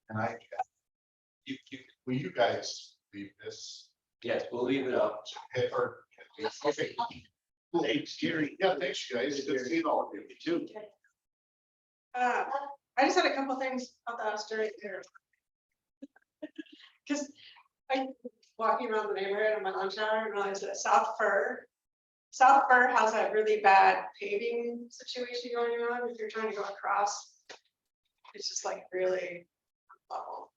And you, will you guys leave this? yes, we'll leave it up. Or, okay. Thanks, Jerry. Yeah, thanks, you guys. Good seeing all of you. You too. I just had a couple things about the house during there. Cause I walking around the neighborhood on my lunch hour and realized that South Fir has a really bad paving situation going on if you're trying to go across. It's just like really level.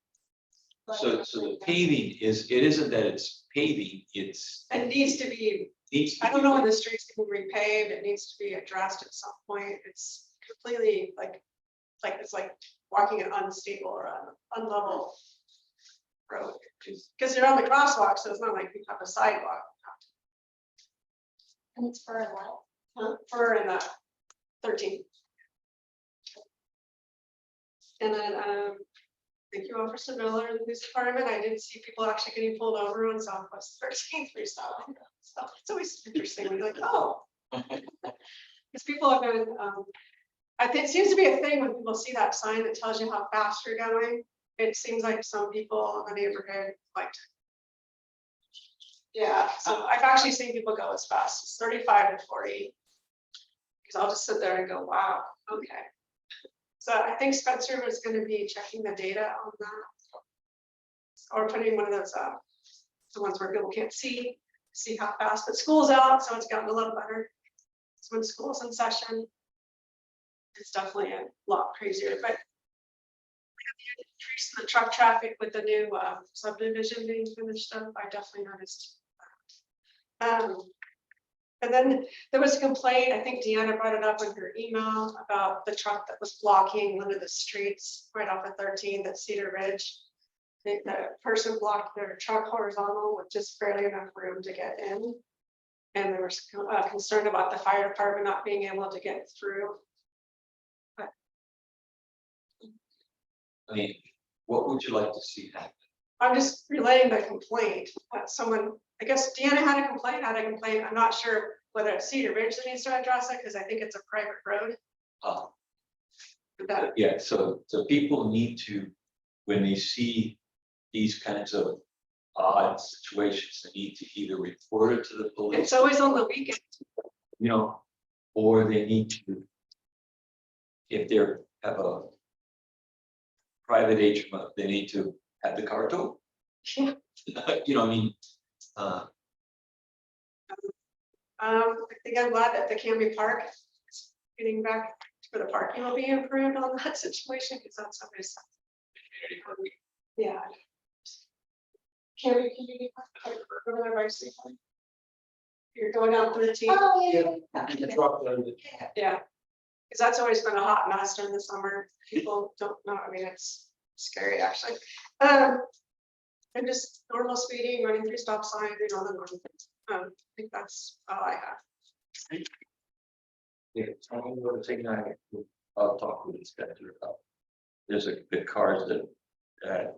So the paving is, it isn't that it's paving, it's. It needs to be, needs to I don't be- know when the streets can be repaved, it needs to be addressed at some point. It's completely like it's like walking an unstable or unlevel road. Because you're on the crosswalk, so it's not like you have a sidewalk. And it's for a while. For in 13. And then, thank you, Officer Miller, the police department. I didn't see people actually getting pulled over on Southwest 13th. We saw it. So it's always interesting when you're like, oh. Because people have been, I think it seems to be a thing when people see that sign that tells you how fast you're going. It seems like some people in the neighborhood like. Yeah, so I've actually seen people go as fast as 35 to 40. Because I'll just sit there and go, wow, okay. So I think Spencer was gonna be checking the data on that. Or putting one of those, the ones where people can't see how fast, but school's out, so it's gotten a little better. So when school's in session, it's definitely a lot crazier, but increase in the truck traffic with the new subdivision being finished up, I definitely noticed. And then there was a complaint, I think Deanna brought it up in her email about the truck that was blocking one of the streets right off of 13th at Cedar Ridge. The person blocked their truck horizontal with just barely enough room to get in. And they were concerned about the fire department not being able to get through. I mean, what would you like to see happen? I'm just relaying the complaint that someone, I guess Deanna had a complaint, I'm not sure whether it's Cedar Ridge that needs to address it, because I think it's a private road. But that, Yeah, so people need to, when they see these kinds of odd situations, they need to either report it to the police. it's always on the weekend. You know, or they need to. If they're have a. Private HMO, they need to have the car towed. Yeah. You know, I mean, I think I'm glad that the Canby Park is getting back for the parking will be improved on that situation, because that's somebody's. Yeah. Canby Community Park, over there by City Hall. You're going down 13. The truck and the- Yeah, because that's always been a hot mess during the summer. People don't know, I mean, it's scary, actually. And just normal speeding, running through stop signs, and all the normal things. I think that's all I have. yeah, I'm gonna take that. I'll talk with the inspector about. There's the cars that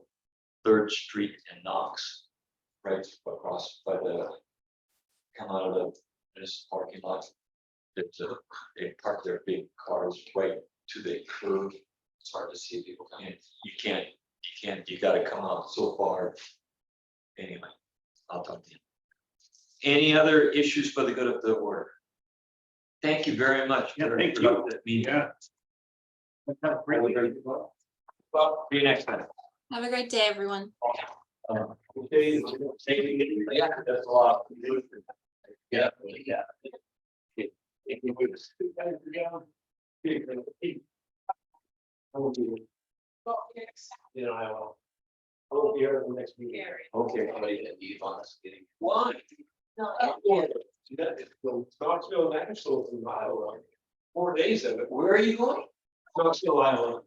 Third Street and Knox, right across by the. Come out of this parking lot. It's they park their big cars right to the curb. It's hard to see people coming in. You gotta come out so far. Anyway, I'll talk to you. Any other issues for the good of the order? Thank you very much. Yeah, Very thank you. productive meeting. Yeah. Well, see you next time. Have a great day, everyone. Okay, yeah, that's a lot. Yeah. Yeah. I won't be here Well, yes, in Iowa. I won't be here at the next meeting. very. Okay. Somebody gonna leave on this meeting. Why? No, You got it. Well, Knoxville, Nashville from Iowa, 4 days of it. Where are you going? Knoxville, Iowa.